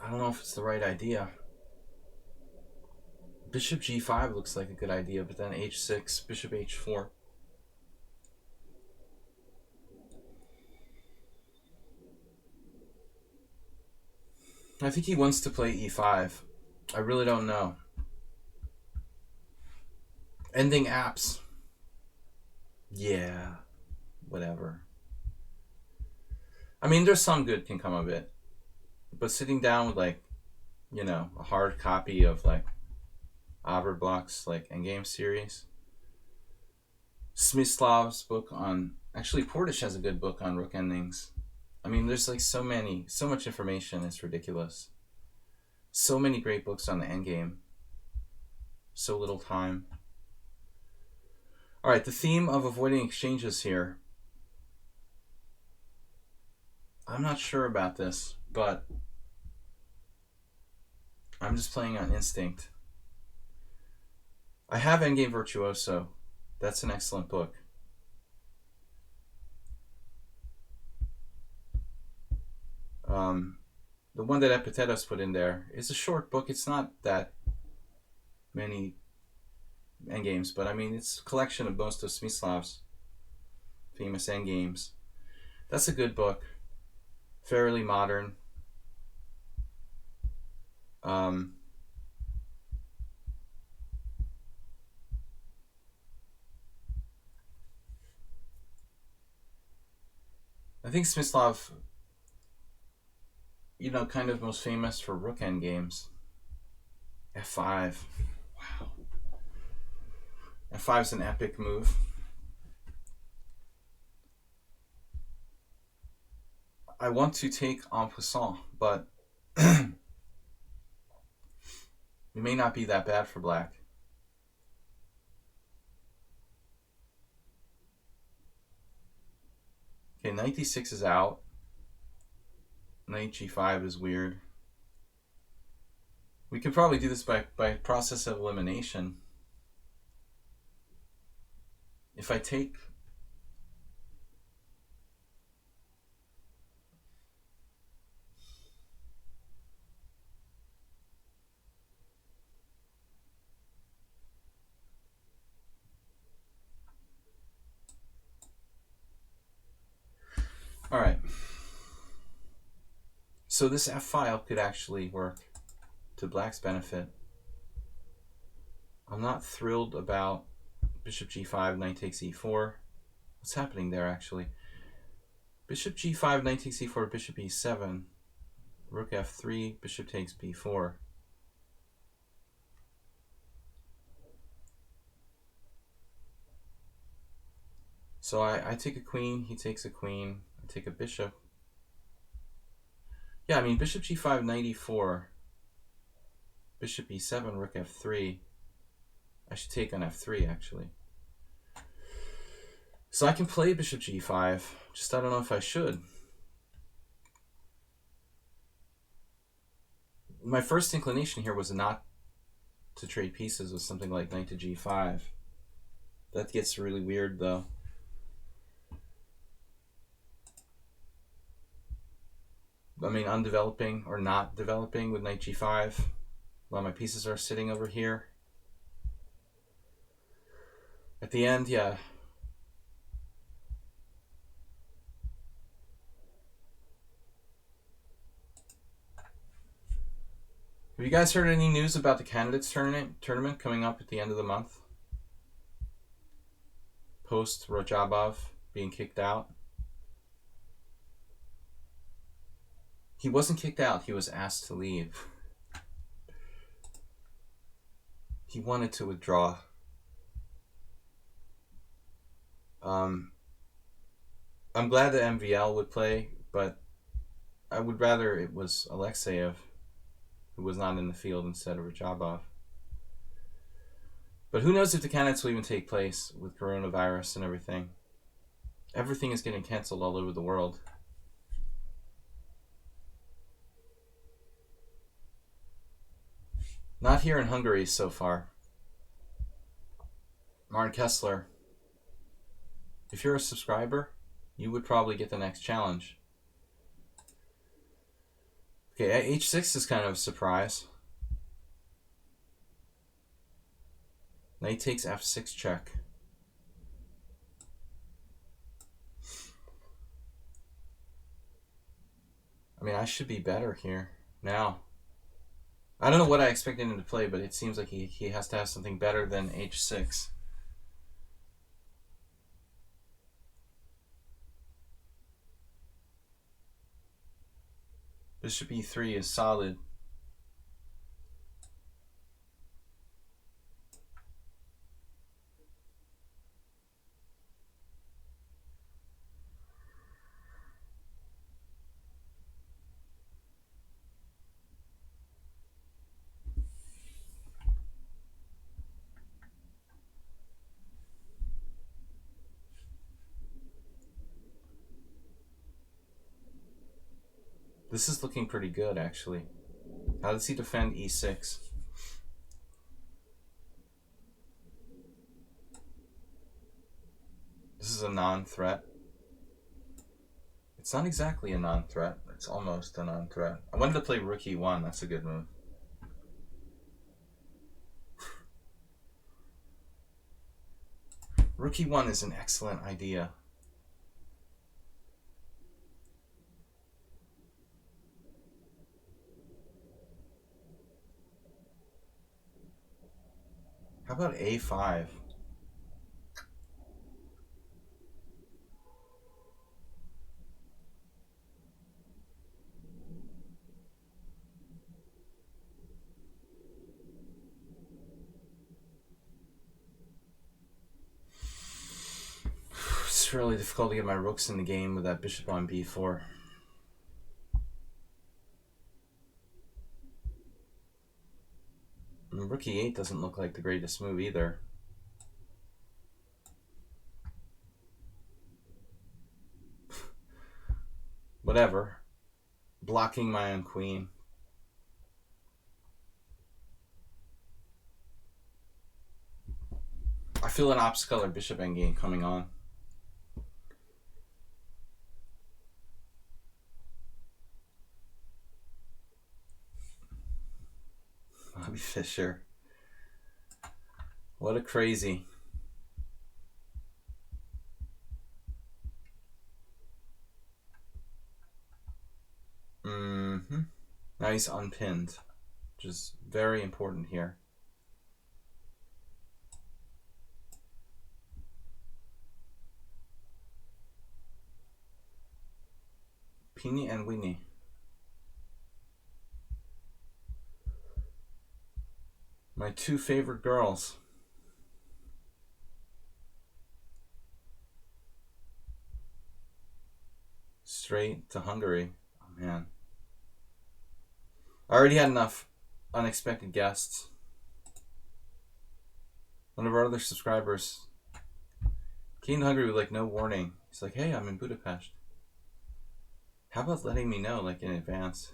I don't know if it's the right idea. Bishop g5 looks like a good idea, but then h6, bishop h4. I think he wants to play e5. I really don't know. Ending apps. Yeah, whatever. I mean, there's some good can come of it. But sitting down with, like, you know, a hard copy of, like, Averblock's, like, Endgame series. Smyslov's book on... Actually, Portish has a good book on rook endings. I mean, there's, like, so much information, it's ridiculous. So many great books on the endgame. So little time. Alright, the theme of avoiding exchanges here. I'm not sure about this, but I'm just playing on instinct. I have Endgame Virtuoso. That's an excellent book. The one that Epictetus put in there is a short book. It's not that many endgames, but I mean, it's a collection of most of Smyslov's famous endgames. That's a good book. Fairly modern. I think Smyslov, you know, kind of most famous for rook endgames. F5. Wow. F5 is an epic move. I want to take en passant, but it may not be that bad for black. Okay, knight d6 is out. Knight g5 is weird. We could probably do this by process of elimination. If I take... All right. So this F file could actually work to black's benefit. I'm not thrilled about bishop g5, knight takes e4. What's happening there, actually? Bishop g5, knight takes e4, bishop e7, rook f3, bishop takes b4. So I take a queen, he takes a queen, I take a bishop. Yeah, I mean, bishop g5, knight e4, bishop e7, rook f3. I should take on f3, actually. So I can play bishop g5, just I don't know if I should. My first inclination here was not to trade pieces with something like knight to g5. That gets really weird, though. I mean, undeveloping or not developing with knight g5 while my pieces are sitting over here. At the end, yeah. Have you guys heard any news about the candidates tournament coming up at the end of the month? Post Rajabov being kicked out. He wasn't kicked out, he was asked to leave. He wanted to withdraw. I'm glad that MVL would play, but I would rather it was Alexeyev who was not in the field instead of Rajabov. But who knows if the candidates will even take place with coronavirus and everything. Everything is getting canceled all over the world. Not here in Hungary so far. Martin Kessler, if you're a subscriber, you would probably get the next challenge. Okay, h6 is kind of a surprise. Knight takes f6 check. I mean, I should be better here now. I don't know what I expected him to play, but it seems like he has to have something better than h6. Bishop e3 is solid. This is looking pretty good, actually. How does he defend e6? This is a non-threat. It's not exactly a non-threat. It's almost a non-threat. I wanted to play rook e1. That's a good move. Rook e1 is an excellent idea. How about a5? It's really difficult to get my rooks in the game with that bishop on b4. And rook e8 doesn't look like the greatest move either. Whatever. Blocking my own queen. I feel an opposite color bishop endgame coming on. Bobby Fischer. What a crazy. Now he's unpinned, which is very important here. Pini and Winnie. My two favorite girls. Straight to Hungary. Oh man. I already had enough unexpected guests. One of our other subscribers came to Hungary with like no warning. He's like, hey, I'm in Budapest. How about letting me know like in advance?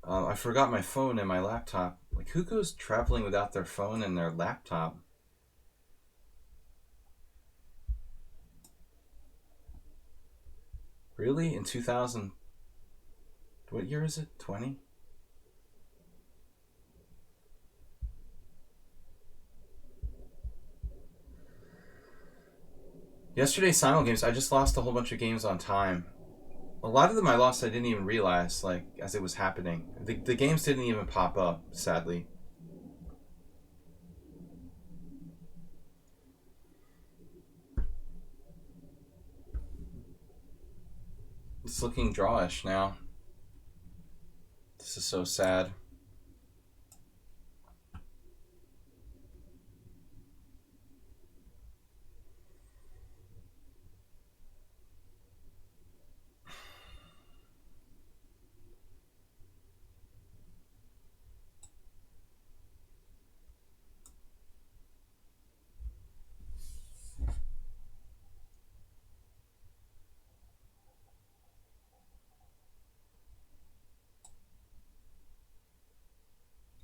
I forgot my phone and my laptop. Like, who goes traveling without their phone and their laptop? Really? In 2000? What year is it? 20? Yesterday's Simul games, I just lost a whole bunch of games on time. A lot of them I lost I didn't even realize, like, as it was happening. The games didn't even pop up, sadly. It's looking drawish now. This is so sad.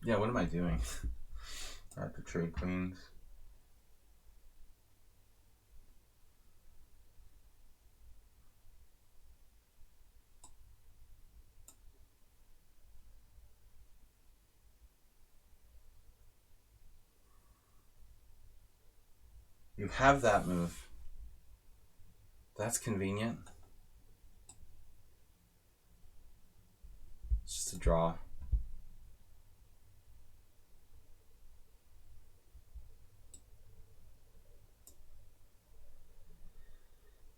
Yeah, what am I doing? I have to trade queens. You have that move. That's convenient. It's just a draw.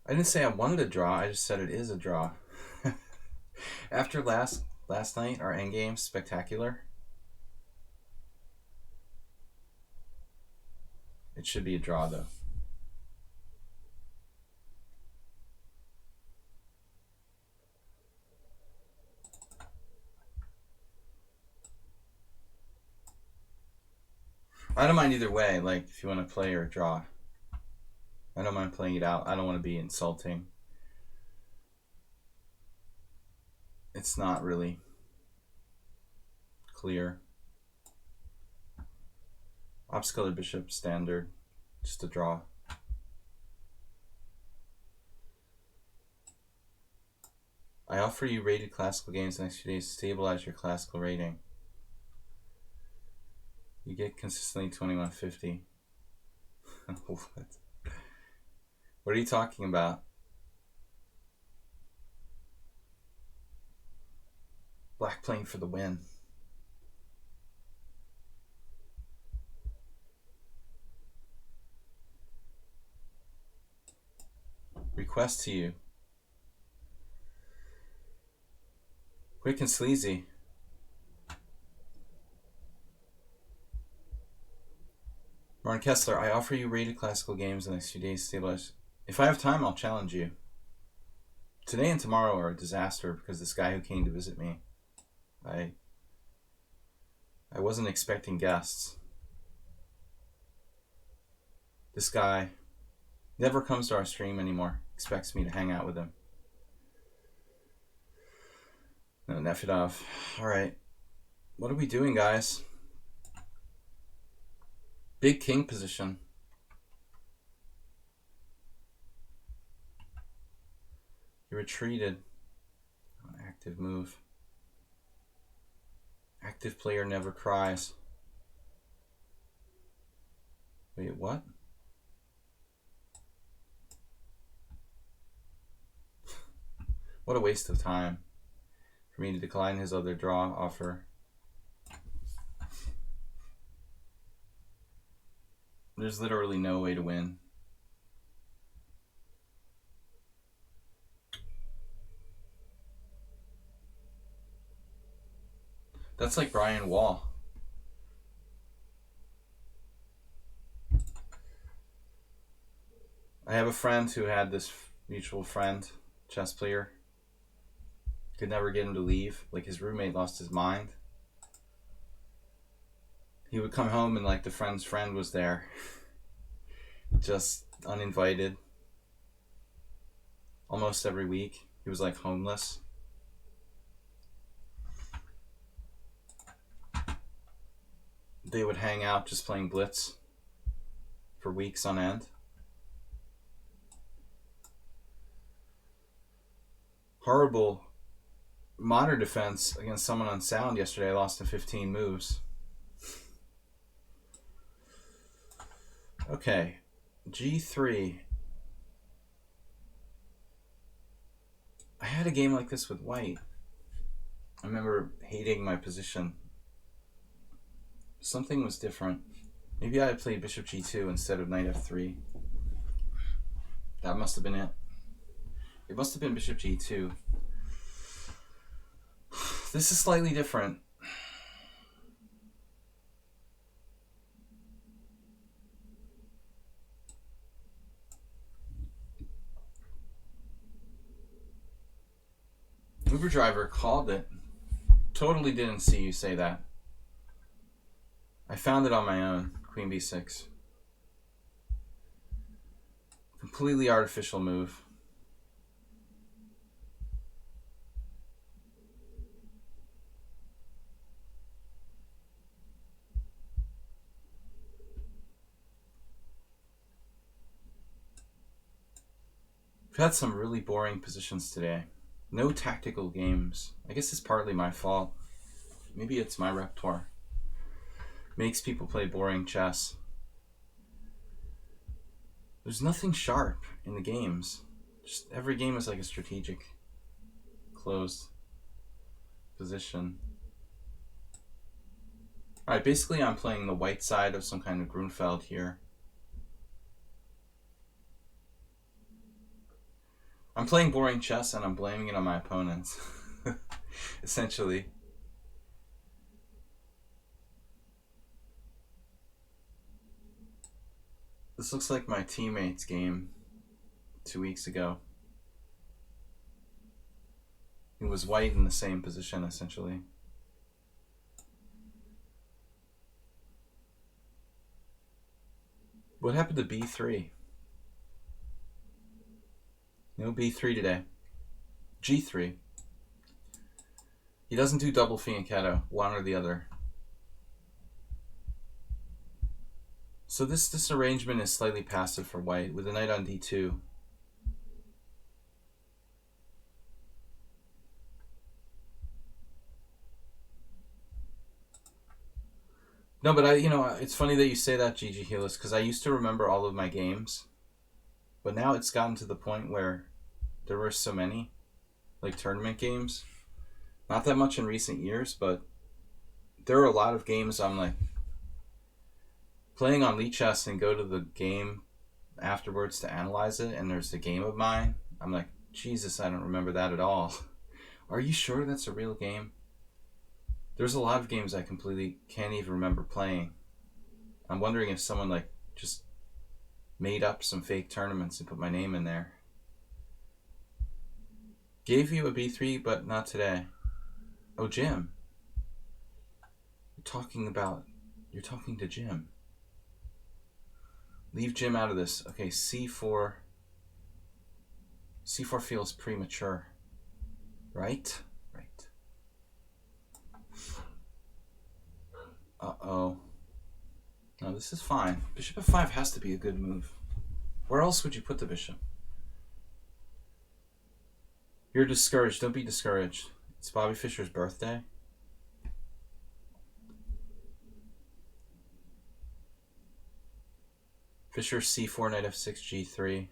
I didn't say I wanted a draw, I just said it is a draw. After last night, our endgame, spectacular. It should be a draw, though. I don't mind either way, like, if you want to play or draw. I don't mind playing it out. I don't want to be insulting. It's not really clear. Obscular bishop, standard. Just a draw. I offer you rated classical games the next few days to stabilize your classical rating. You get consistently 2150. What? What are you talking about? Black playing for the win. Request to you. Quick and sleazy. Martin Kessler, I offer you rated classical games the next few days to stabilize. If I have time, I'll challenge you. Today and tomorrow are a disaster because this guy who came to visit me, I wasn't expecting guests. This guy never comes to our stream anymore. Expects me to hang out with him. No, Nefedov. Alright. What are we doing, guys? Big king position. He retreated. An active move. Active player never cries. Wait, what? What a waste of time for me to decline his other draw offer. There's literally no way to win. That's like Brian Wall. I have a friend who had this mutual friend, chess player. Could never get him to leave. Like, his roommate lost his mind. He would come home and, like, the friend's friend was there. Just uninvited. Almost every week. He was, like, homeless. They would hang out just playing Blitz for weeks on end. Horrible modern defense against someone on sound yesterday. I lost in 15 moves. Okay, G3. I had a game like this with white. I remember hating my position. Something was different. Maybe I had played bishop G2 instead of knight F3. That must have been it. It must have been bishop G2. This is slightly different. Uber driver called it. Totally didn't see you say that. I found it on my own. Queen B6. Completely artificial move. We've had some really boring positions today. No tactical games. I guess it's partly my fault. Maybe it's my repertoire. Makes people play boring chess. There's nothing sharp in the games. Just every game is like a strategic, closed position. Alright, basically I'm playing the white side of some kind of Grunfeld here. I'm playing boring chess and I'm blaming it on my opponents. Essentially. This looks like my teammate's game 2 weeks ago. It was white in the same position, essentially. What happened to b3? No b3 today. g3. He doesn't do double fianchetto, one or the other. So this arrangement is slightly passive for white with the knight on d2. No, but it's funny that you say that, Gigi Helis, because I used to remember all of my games, but now it's gotten to the point where there were so many, like tournament games. Not that much in recent years, but there are a lot of games I'm like playing on lichess and go to the game afterwards to analyze it, and there's a game of mine. I'm like, Jesus, I don't remember that at all. Are you sure that's a real game? There's a lot of games I completely can't even remember playing. I'm wondering if someone like just made up some fake tournaments and put my name in there. Gave you a b3, but not today. Oh, Jim. You're talking to Jim. Leave Jim out of this. Okay, c4. c4 feels premature. Right? Right. Uh-oh. No, this is fine. Bishop f5 has to be a good move. Where else would you put the bishop? You're discouraged. Don't be discouraged. It's Bobby Fischer's birthday. Fischer c4, knight f6, g3.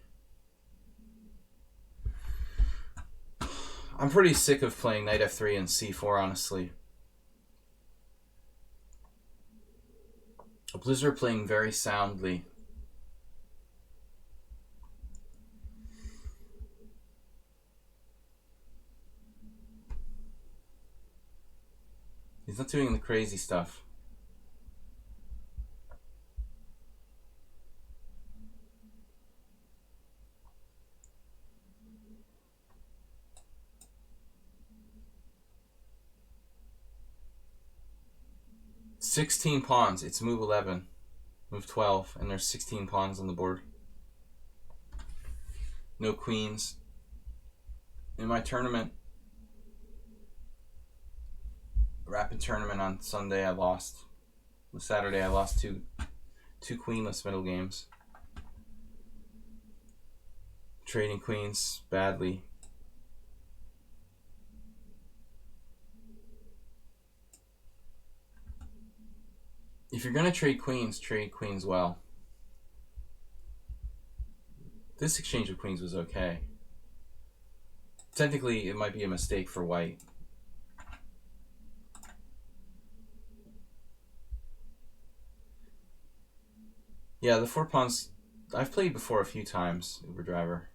I'm pretty sick of playing knight f3 and c4, honestly. Blizzard playing very soundly. He's not doing the crazy stuff. "16 pawns. It's move 11. Move 12. And there's 16 pawns on the board. No queens. In my tournament, rapid tournament on Sunday, I lost. On Saturday, I lost two queenless middle games. Trading queens badly. If you're going to trade queens well. This exchange of queens was okay. Technically, it might be a mistake for white. Yeah, the 4 pawns, I've played before a few times, Uber Driver.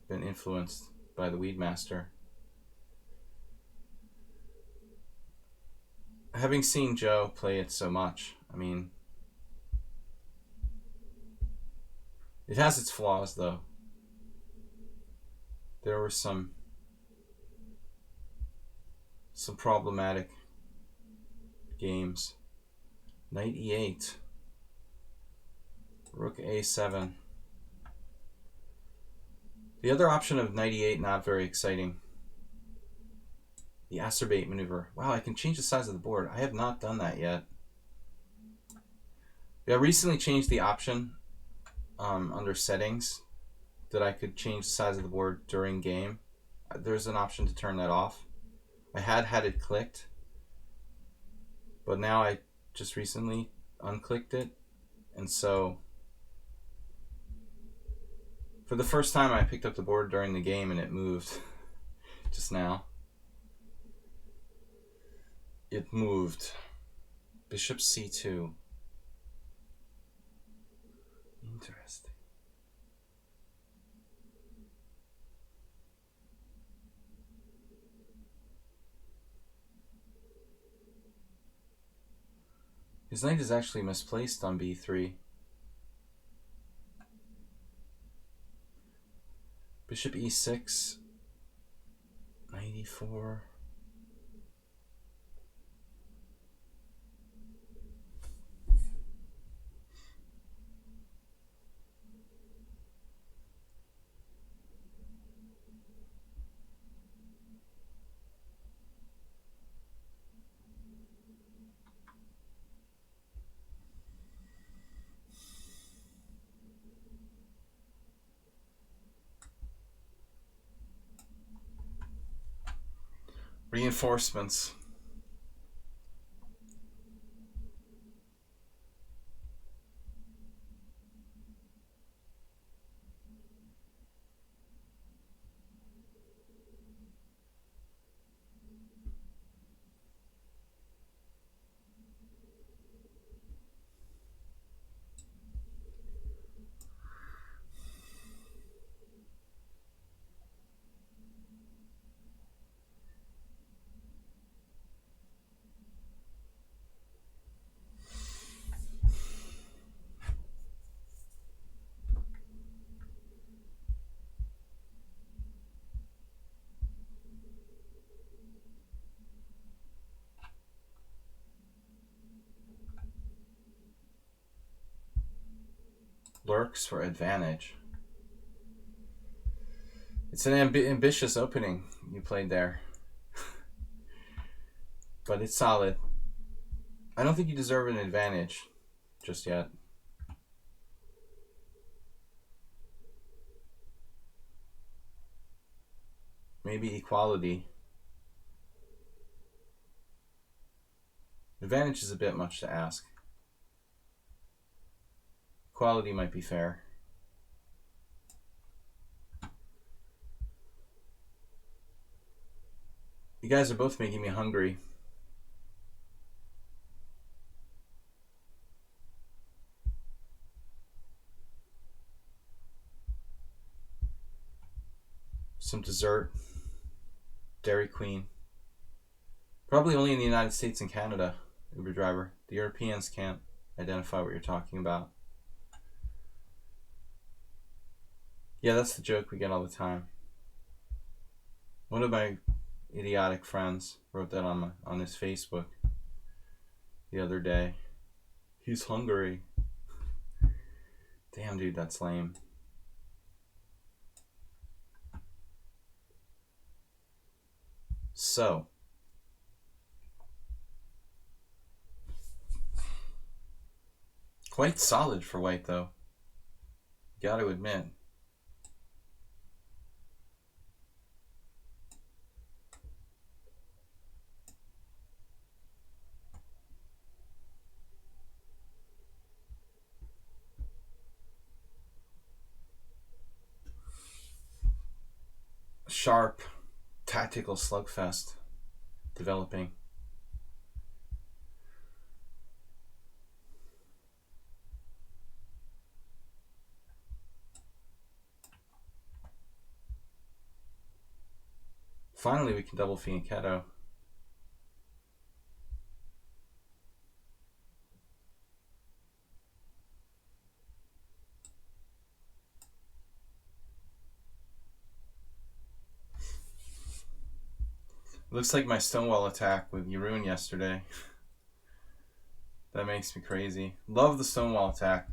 Been influenced by the Weedmaster. Having seen Joe play it so much, I mean, it has its flaws, though. There were some problematic games. Knight e8. Rook a7. The other option of knight e8, not very exciting. The acerbate maneuver. Wow, I can change the size of the board. I have not done that yet. Yeah, I recently changed the option under settings that I could change the size of the board during game. There's an option to turn that off. I had it clicked, but now I just recently unclicked it, and so for the first time I picked up the board during the game and it moved just now. It moved. Bishop c2. Interesting. His knight is actually misplaced on b3. Bishop e6. Knight e4. Reinforcements. Lurks for advantage. It's an ambitious opening you played there. But it's solid. I don't think you deserve an advantage just yet. Maybe equality. Advantage is a bit much to ask. Equality might be fair. You guys are both making me hungry. Some dessert. Dairy Queen. Probably only in the United States and Canada, Uber driver. The Europeans can't identify what you're talking about. Yeah, that's the joke we get all the time. One of my idiotic friends wrote that on his Facebook the other day. He's hungry. Damn, dude, that's lame. So, quite solid for white, though. Gotta admit. Sharp, tactical slugfest developing. Finally, we can double fianchetto. Looks like my Stonewall attack with Jeroen yesterday. That makes me crazy. Love the Stonewall attack.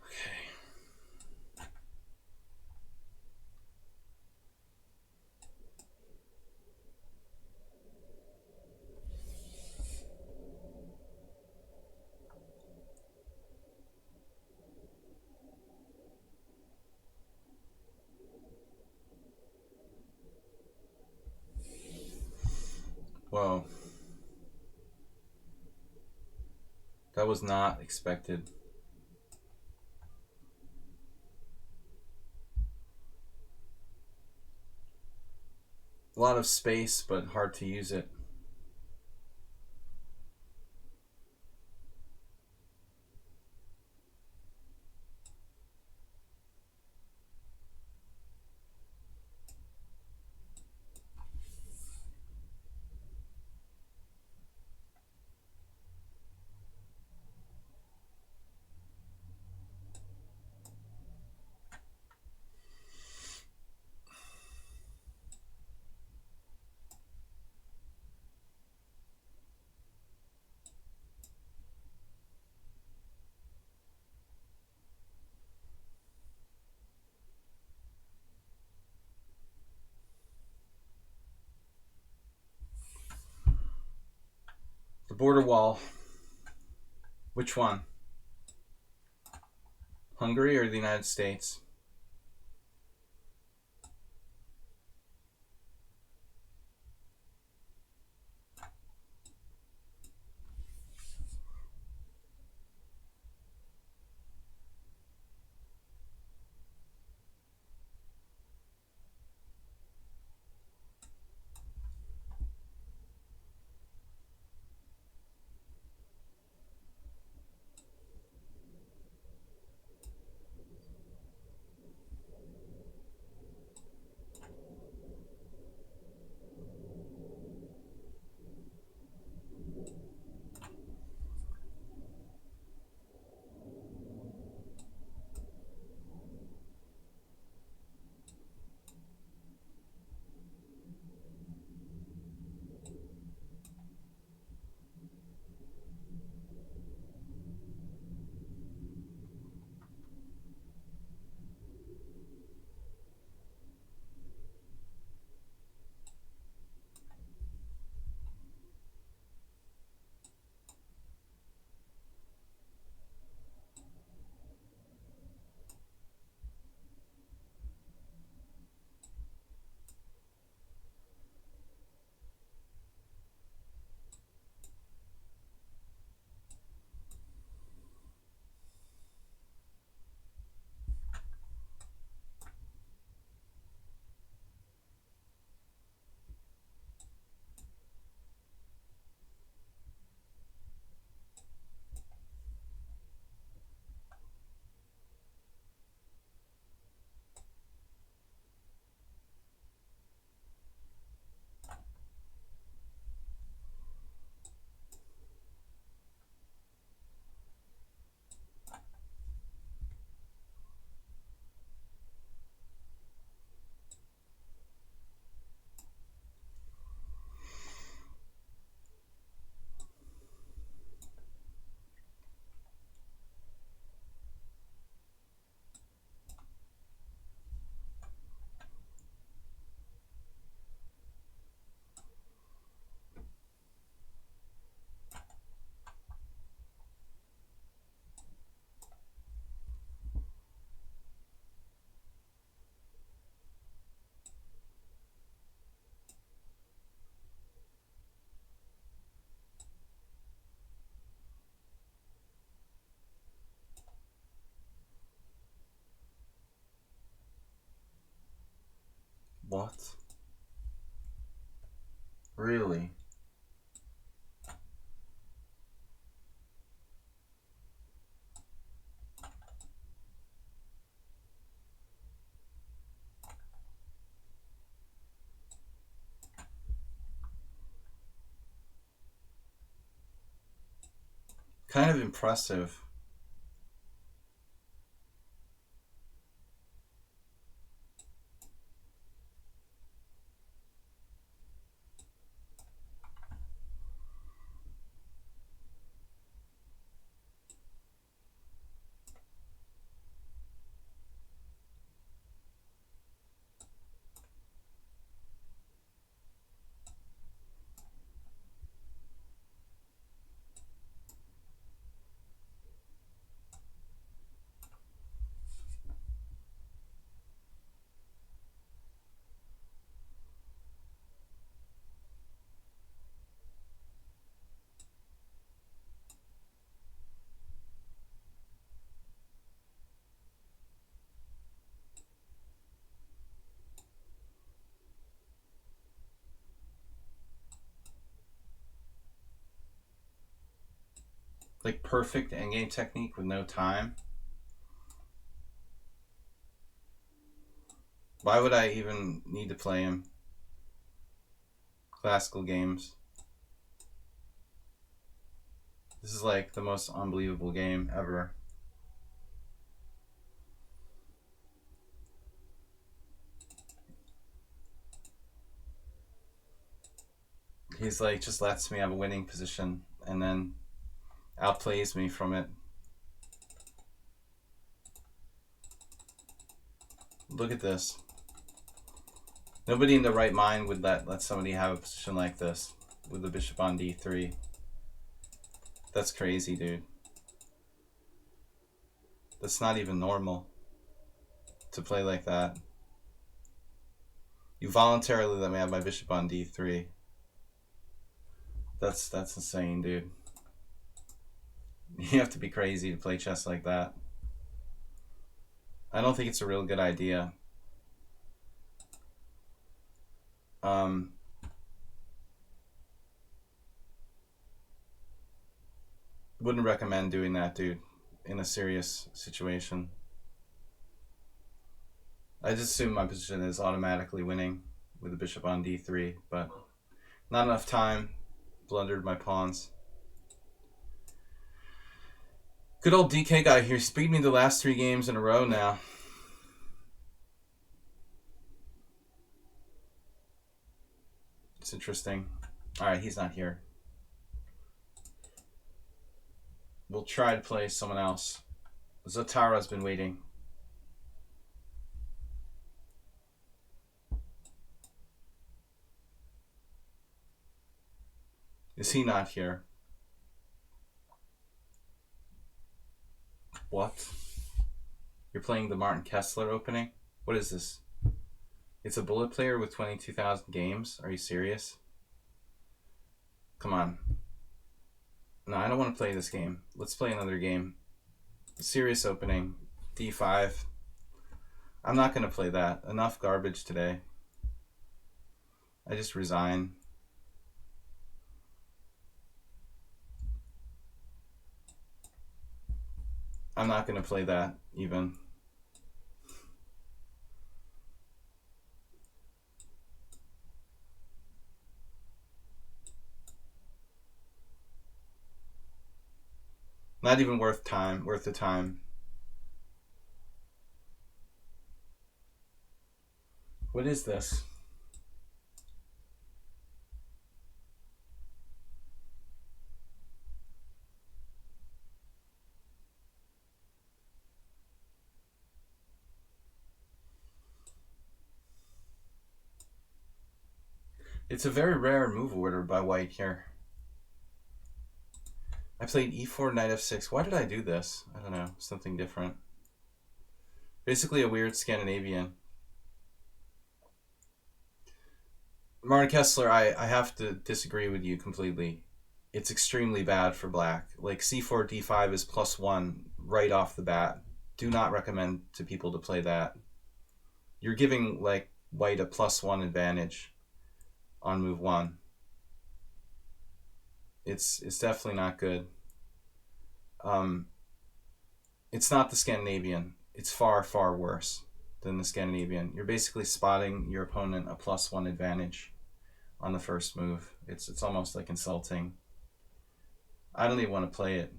Okay. That was not expected. A lot of space, but hard to use it. The border wall. Which one? Hungary or the United States? What? Really? Kind of impressive. Like perfect endgame technique with no time. Why would I even need to play him? Classical games. This is like the most unbelievable game ever. He's like, just lets me have a winning position and then outplays me from it. Look at this. Nobody in their right mind would let somebody have a position like this with the bishop on d3. That's crazy, dude. That's not even normal to play like that. You voluntarily let me have my bishop on d3. That's insane, dude. You have to be crazy to play chess like that. I don't think it's a real good idea. Wouldn't recommend doing that, dude, in a serious situation. I just assume my position is automatically winning with the bishop on d3, but not enough time. Blundered my pawns. Good old DK guy here. He's beat me the last 3 games in a row now. It's interesting. Alright, he's not here. We'll try to play someone else. Zatara's been waiting. Is he not here? What? You're playing the Martin Kessler opening? What is this? It's a bullet player with 22,000 games? Are you serious? Come on. No, I don't want to play this game. Let's play another game. Serious opening. D5. I'm not going to play that. Enough garbage today. I just resign. I'm not going to play that even. Not even worth the time. What is this? It's a very rare move order by white here. I played e4, knight f6. Why did I do this? I don't know. Something different. Basically a weird Scandinavian. Martin Kessler, I have to disagree with you completely. It's extremely bad for black. Like c4, d5 is +1 right off the bat. Do not recommend to people to play that. You're giving like white a +1 advantage on move 1. It's definitely not good. It's not the Scandinavian. It's far, far worse than the Scandinavian. You're basically spotting your opponent a +1 advantage on the first move. It's almost like insulting. I don't even want to play it.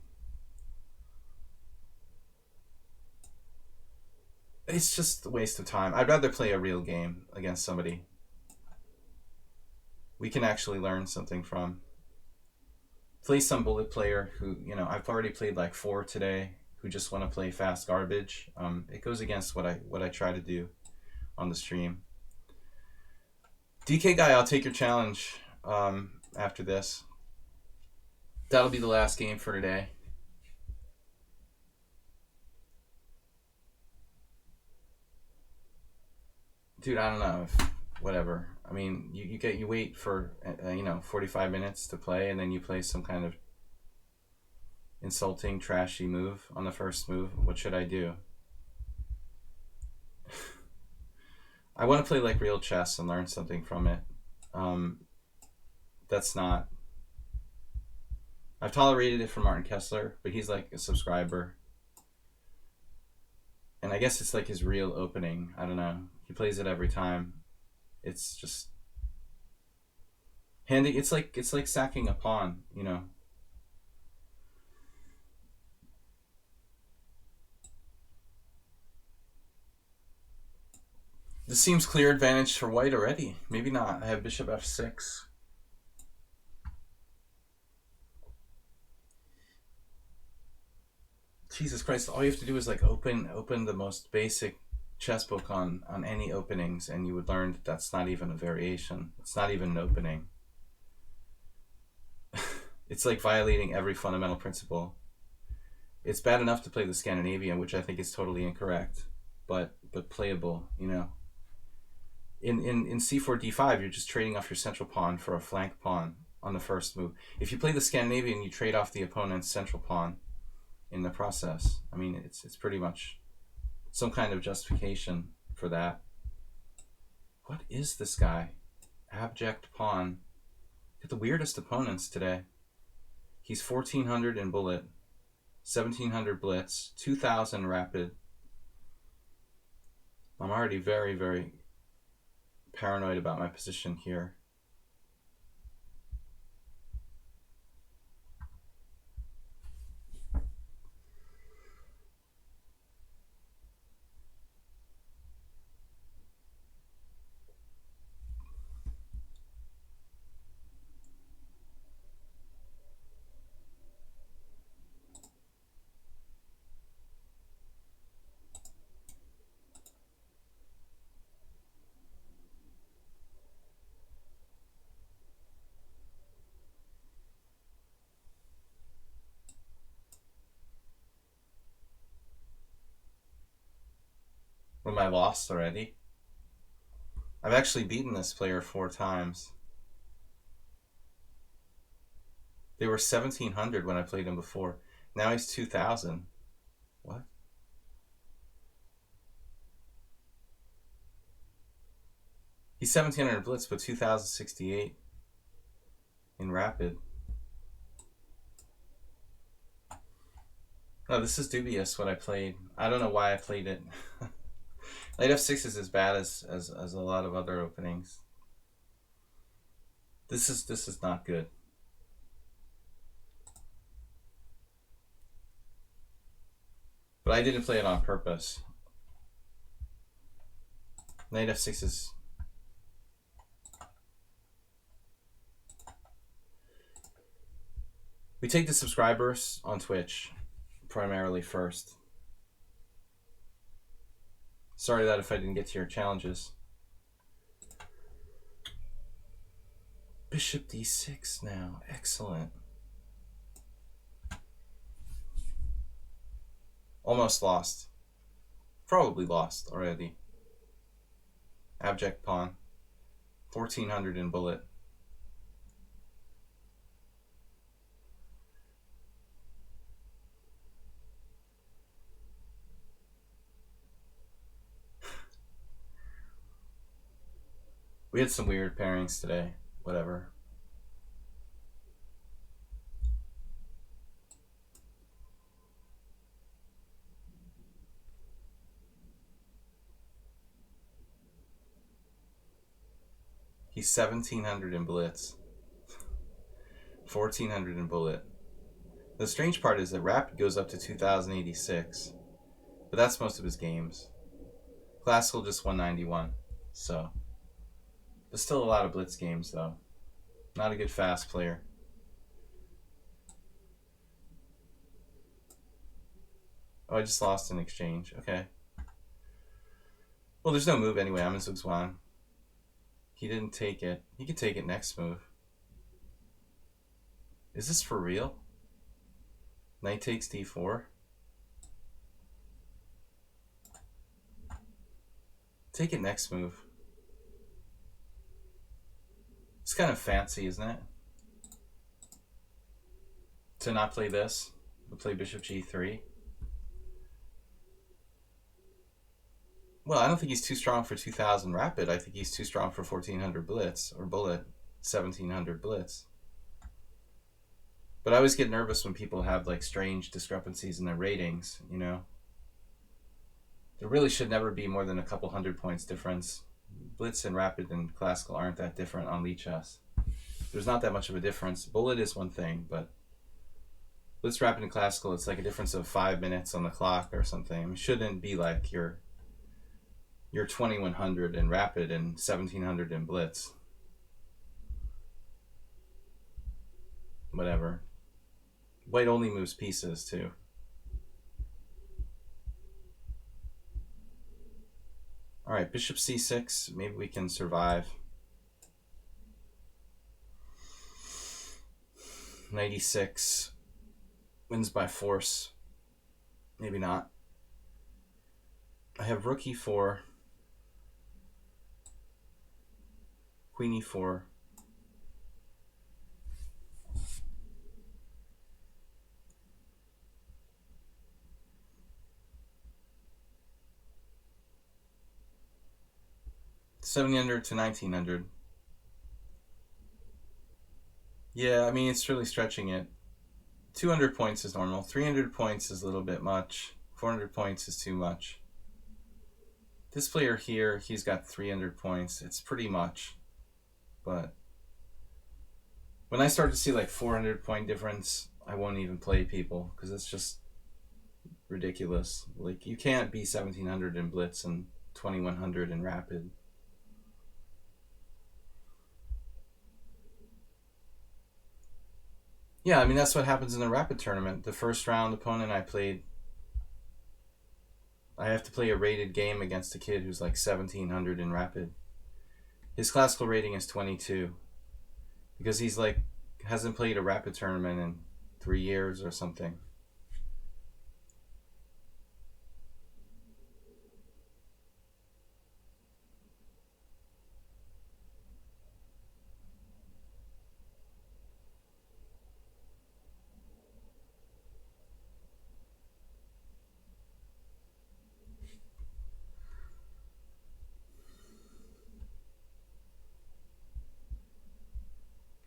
It's just a waste of time. I'd rather play a real game against somebody we can actually learn something from. Play some bullet player who, you know, I've already played like 4 today who just want to play fast garbage. It goes against what I try to do on the stream. DK guy, I'll take your challenge after this. That'll be the last game for today. Dude, I don't know. Whatever. I mean, you wait for 45 minutes to play, and then you play some kind of insulting, trashy move on the first move. What should I do? I want to play like real chess and learn something from it. That's not. I've tolerated it from Martin Kessler, but he's like a subscriber. And I guess it's like his real opening. I don't know. He plays it every time. It's just handy. It's like sacking a pawn, you know. This seems clear advantage for white already. Maybe not. I have bishop f6. Jesus Christ, all you have to do is like open the most basic chess book on any openings, and you would learn that that's not even a variation. It's not even an opening. It's like violating every fundamental principle. It's bad enough to play the Scandinavian, which I think is totally incorrect, but playable, you know. In c4 d5, you're just trading off your central pawn for a flank pawn on the first move. If you play the Scandinavian, you trade off the opponent's central pawn in the process. I mean, it's pretty much some kind of justification for that. What is this guy? Abject pawn. Got the weirdest opponents today. He's 1400 in bullet, 1700 blitz, 2000 rapid. I'm already very, very paranoid about my position here. Am I lost already? I've actually beaten this player 4 times. They were 1700 when I played him before. Now he's 2000. What? He's 1700 blitz, but 2068 in rapid. Oh, this is dubious what I played. I don't know why I played it. Knight f6 is as bad as a lot of other openings. This is not good. But I didn't play it on purpose. Knight f6 is... We take the subscribers on Twitch primarily first. Sorry that if I didn't get to your challenges. Bishop d6 now. Excellent. Almost lost. Probably lost already. Abject pawn. 1400 in bullet. We had some weird pairings today. Whatever. He's 1700 in blitz. 1400 in bullet. The strange part is that rapid goes up to 2086. But that's most of his games. Classical just 191. So... There's still a lot of blitz games, though. Not a good fast player. Oh, I just lost an exchange. Okay. Well, there's no move anyway. I'm in Zugzwan. He didn't take it. He could take it next move. Is this for real? Knight takes d4. Take it next move. It's kind of fancy, isn't it? To not play this, but play bishop g3. Well, I don't think he's too strong for 2000 rapid. I think he's too strong for 1400 blitz, or bullet, 1700 blitz. But I always get nervous when people have like strange discrepancies in their ratings, you know? There really should never be more than a couple 100 points difference. Blitz and Rapid and Classical aren't that different on lichess. There's not that much of a difference. Bullet is one thing, but Blitz, Rapid, and Classical, it's like a difference of 5 minutes on the clock or something. It shouldn't be like your 2100 in Rapid and 1700 in Blitz. Whatever. White only moves pieces too. Alright, bishop c6. Maybe we can survive. Knight e6. Wins by force. Maybe not. I have rook e4. Queen e4. $1,700 to 1,900. Yeah, I mean, it's really stretching it. 200 points is normal. 300 points is a little bit much. 400 points is too much. This player here, he's got 300 points. It's pretty much. But when I start to see like 400 point difference, I won't even play people because it's just ridiculous. Like, you can't be 1,700 in Blitz and 2,100 in Rapid. Yeah, I mean, that's what happens in the Rapid tournament. The first round opponent I played, I have to play a rated game against a kid who's like 1,700 in Rapid. His classical rating is 22 because he's like, hasn't played a Rapid tournament in 3 years or something.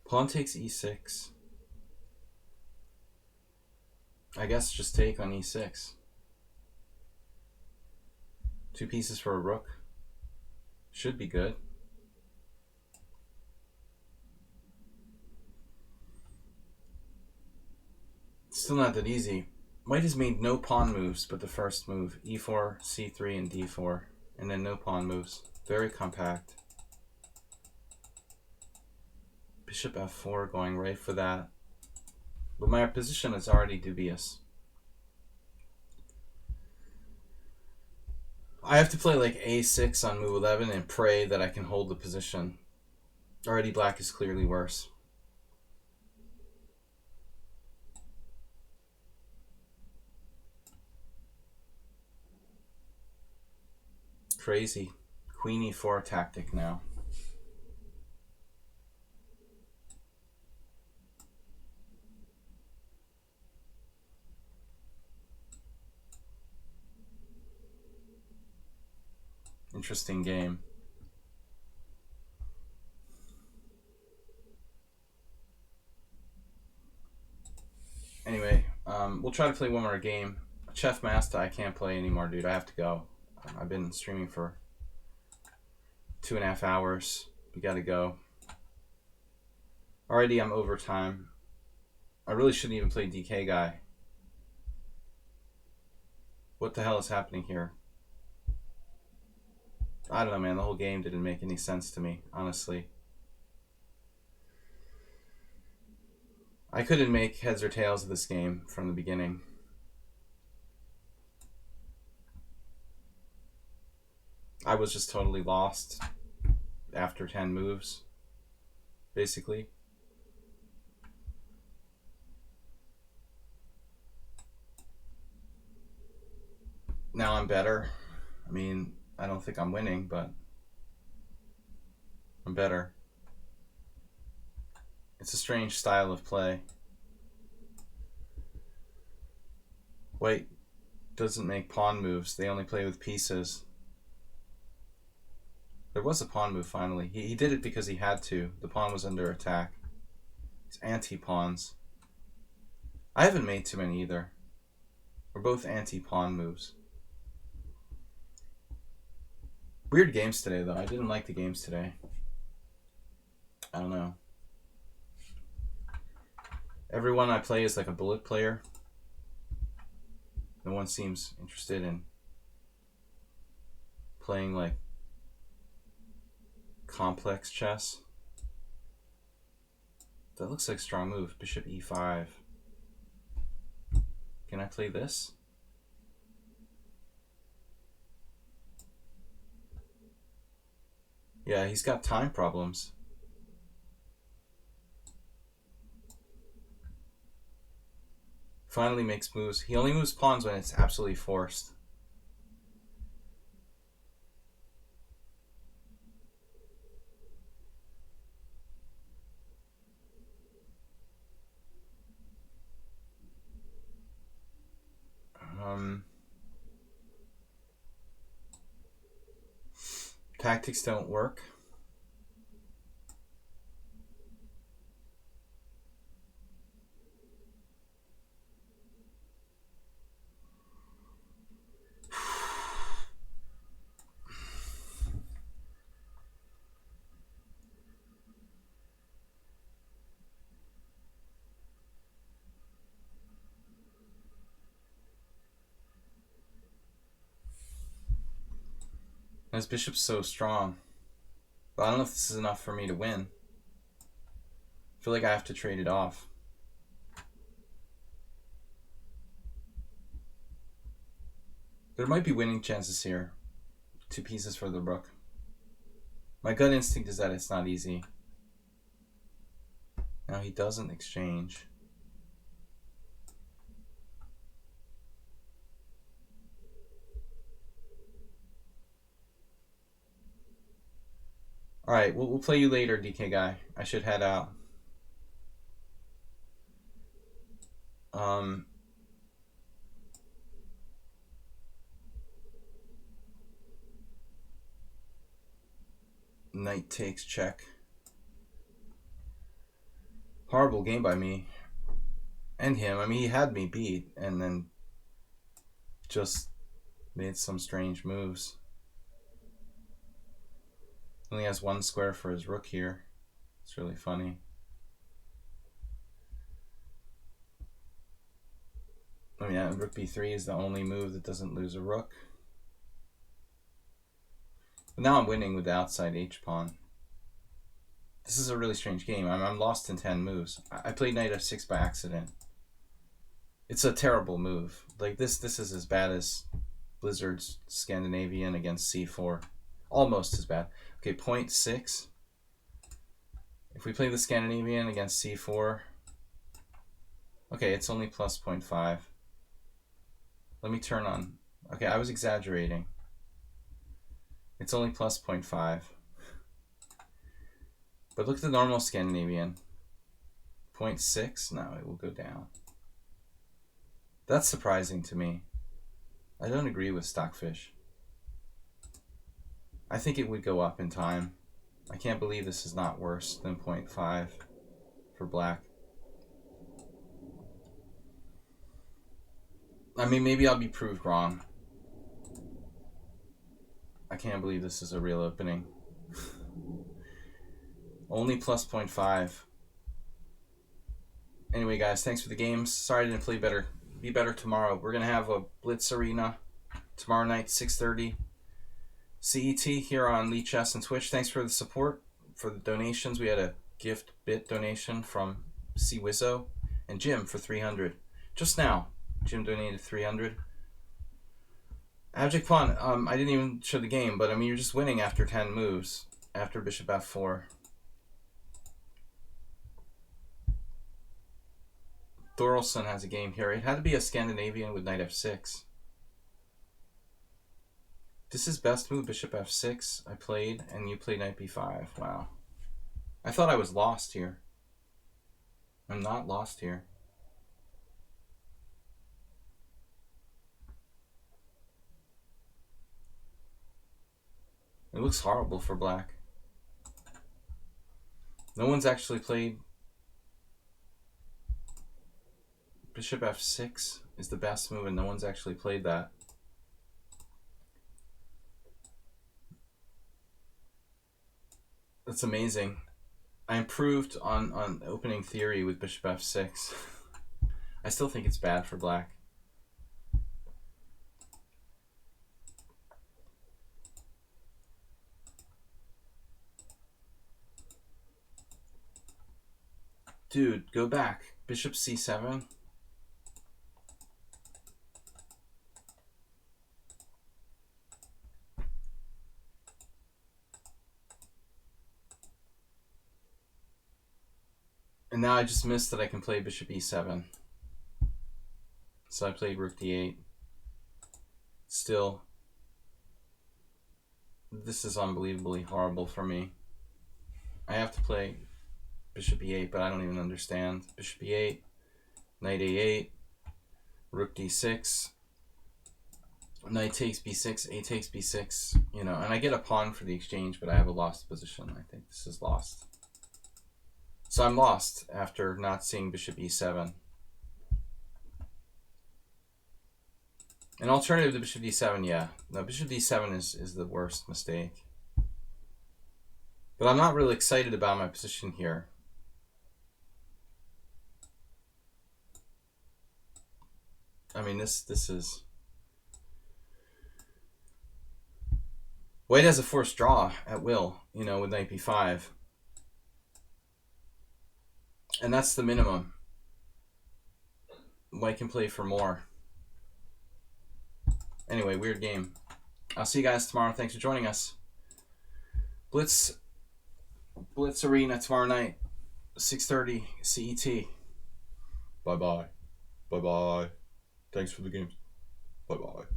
Pawn takes e6. I guess just take on e6. 2 pieces for a rook. Should be good. Still not that easy. White has made no pawn moves but the first move. e4, c3, and d4. And then no pawn moves. Very compact. Bishop f4 going right for that. But my position is already dubious. I have to play like a6 on move 11 and pray that I can hold the position. Already black is clearly worse. Crazy. Queen e4 tactic now. Interesting game. Anyway, we'll try to play one more game. Chef Master, I can't play anymore, dude. I have to go. I've been streaming for 2.5 hours. We gotta go. Already I'm over time. I really shouldn't even play DK guy. What the hell is happening here? I don't know, man. The whole game didn't make any sense to me, honestly. I couldn't make heads or tails of this game from the beginning. I was just totally lost after 10 moves, basically. Now I'm better. I mean, I don't think I'm winning, but I'm better. It's a strange style of play. White doesn't make pawn moves. They only play with pieces. There was a pawn move finally. He did it because he had to. The pawn was under attack. These anti-pawns. I haven't made too many either. We're both anti-pawn moves. Weird games today, though. I didn't like the games today. I don't know. Everyone I play is like a bullet player. No one seems interested in playing like complex chess. That looks like a strong move. Bishop e5. Can I play this? Yeah, he's got time problems. Finally makes moves. He only moves pawns when it's absolutely forced. Tactics don't work. His bishop's so strong. But I don't know if this is enough for me to win. I feel like I have to trade it off. There might be winning chances here. 2 pieces for the rook. My gut instinct is that it's not easy. Now he doesn't exchange. Alright, we'll play you later, DK guy. I should head out. Knight takes check. Horrible game by me. And him. I mean, he had me beat and then just made some strange moves. Only has 1 square for his rook here. It's really funny. I mean, rook b3 is the only move that doesn't lose a rook. But now I'm winning with the outside h-pawn. This is a really strange game. I'm lost in 10 moves. I played knight f6 by accident. It's a terrible move. Like this is as bad as Blizzard's Scandinavian against c4. Almost as bad. Okay, 0.6. If we play the Scandinavian against c4, okay, it's only plus 0.5. Let me turn on. Okay, I was exaggerating. It's only plus 0.5. But look at the normal Scandinavian. 0.6? No, it will go down. That's surprising to me. I don't agree with Stockfish. I think it would go up in time. I can't believe this is not worse than 0.5 for black. I mean, maybe I'll be proved wrong. I can't believe this is a real opening. Only plus 0.5. Anyway, guys, thanks for the games. Sorry I didn't play better. Be better tomorrow. We're going to have a Blitz Arena tomorrow night, 6:30 CET here on lichess and Twitch. Thanks for the support, for the donations. We had a gift bit donation from C Wizzo and Jim for 300. Just now, Jim donated 300. Abject Pawn, I didn't even show the game, but I mean, you're just winning after 10 moves, after bishop f4. Thorelson has a game here. It had to be a Scandinavian with knight f6. This is best move, bishop f6. I played, and you played knight b5. Wow. I thought I was lost here. I'm not lost here. It looks horrible for black. No one's actually played bishop f6 is the best move, and no one's actually played that. That's amazing. I improved on opening theory with bishop f6. I still think it's bad for black. Dude, go back. Bishop c7. And now I just missed that I can play bishop e7. So I played rook d8. Still, this is unbelievably horrible for me. I have to play bishop e8, but I don't even understand. Bishop e8, knight a8, rook d6, knight takes b6, a takes b6, you know, and I get a pawn for the exchange, but I have a lost position. I think this is lost. So I'm lost after not seeing bishop e7. An alternative to bishop d7, yeah. No, bishop d7 is the worst mistake. But I'm not really excited about my position here. I mean, this is... White has a forced draw at will, you know, with knight b5. And that's the minimum. White can play for more. Anyway, weird game. I'll see you guys tomorrow. Thanks for joining us. Blitz Arena tomorrow night, 6:30 CET. Bye-bye. Bye-bye. Thanks for the games. Bye-bye.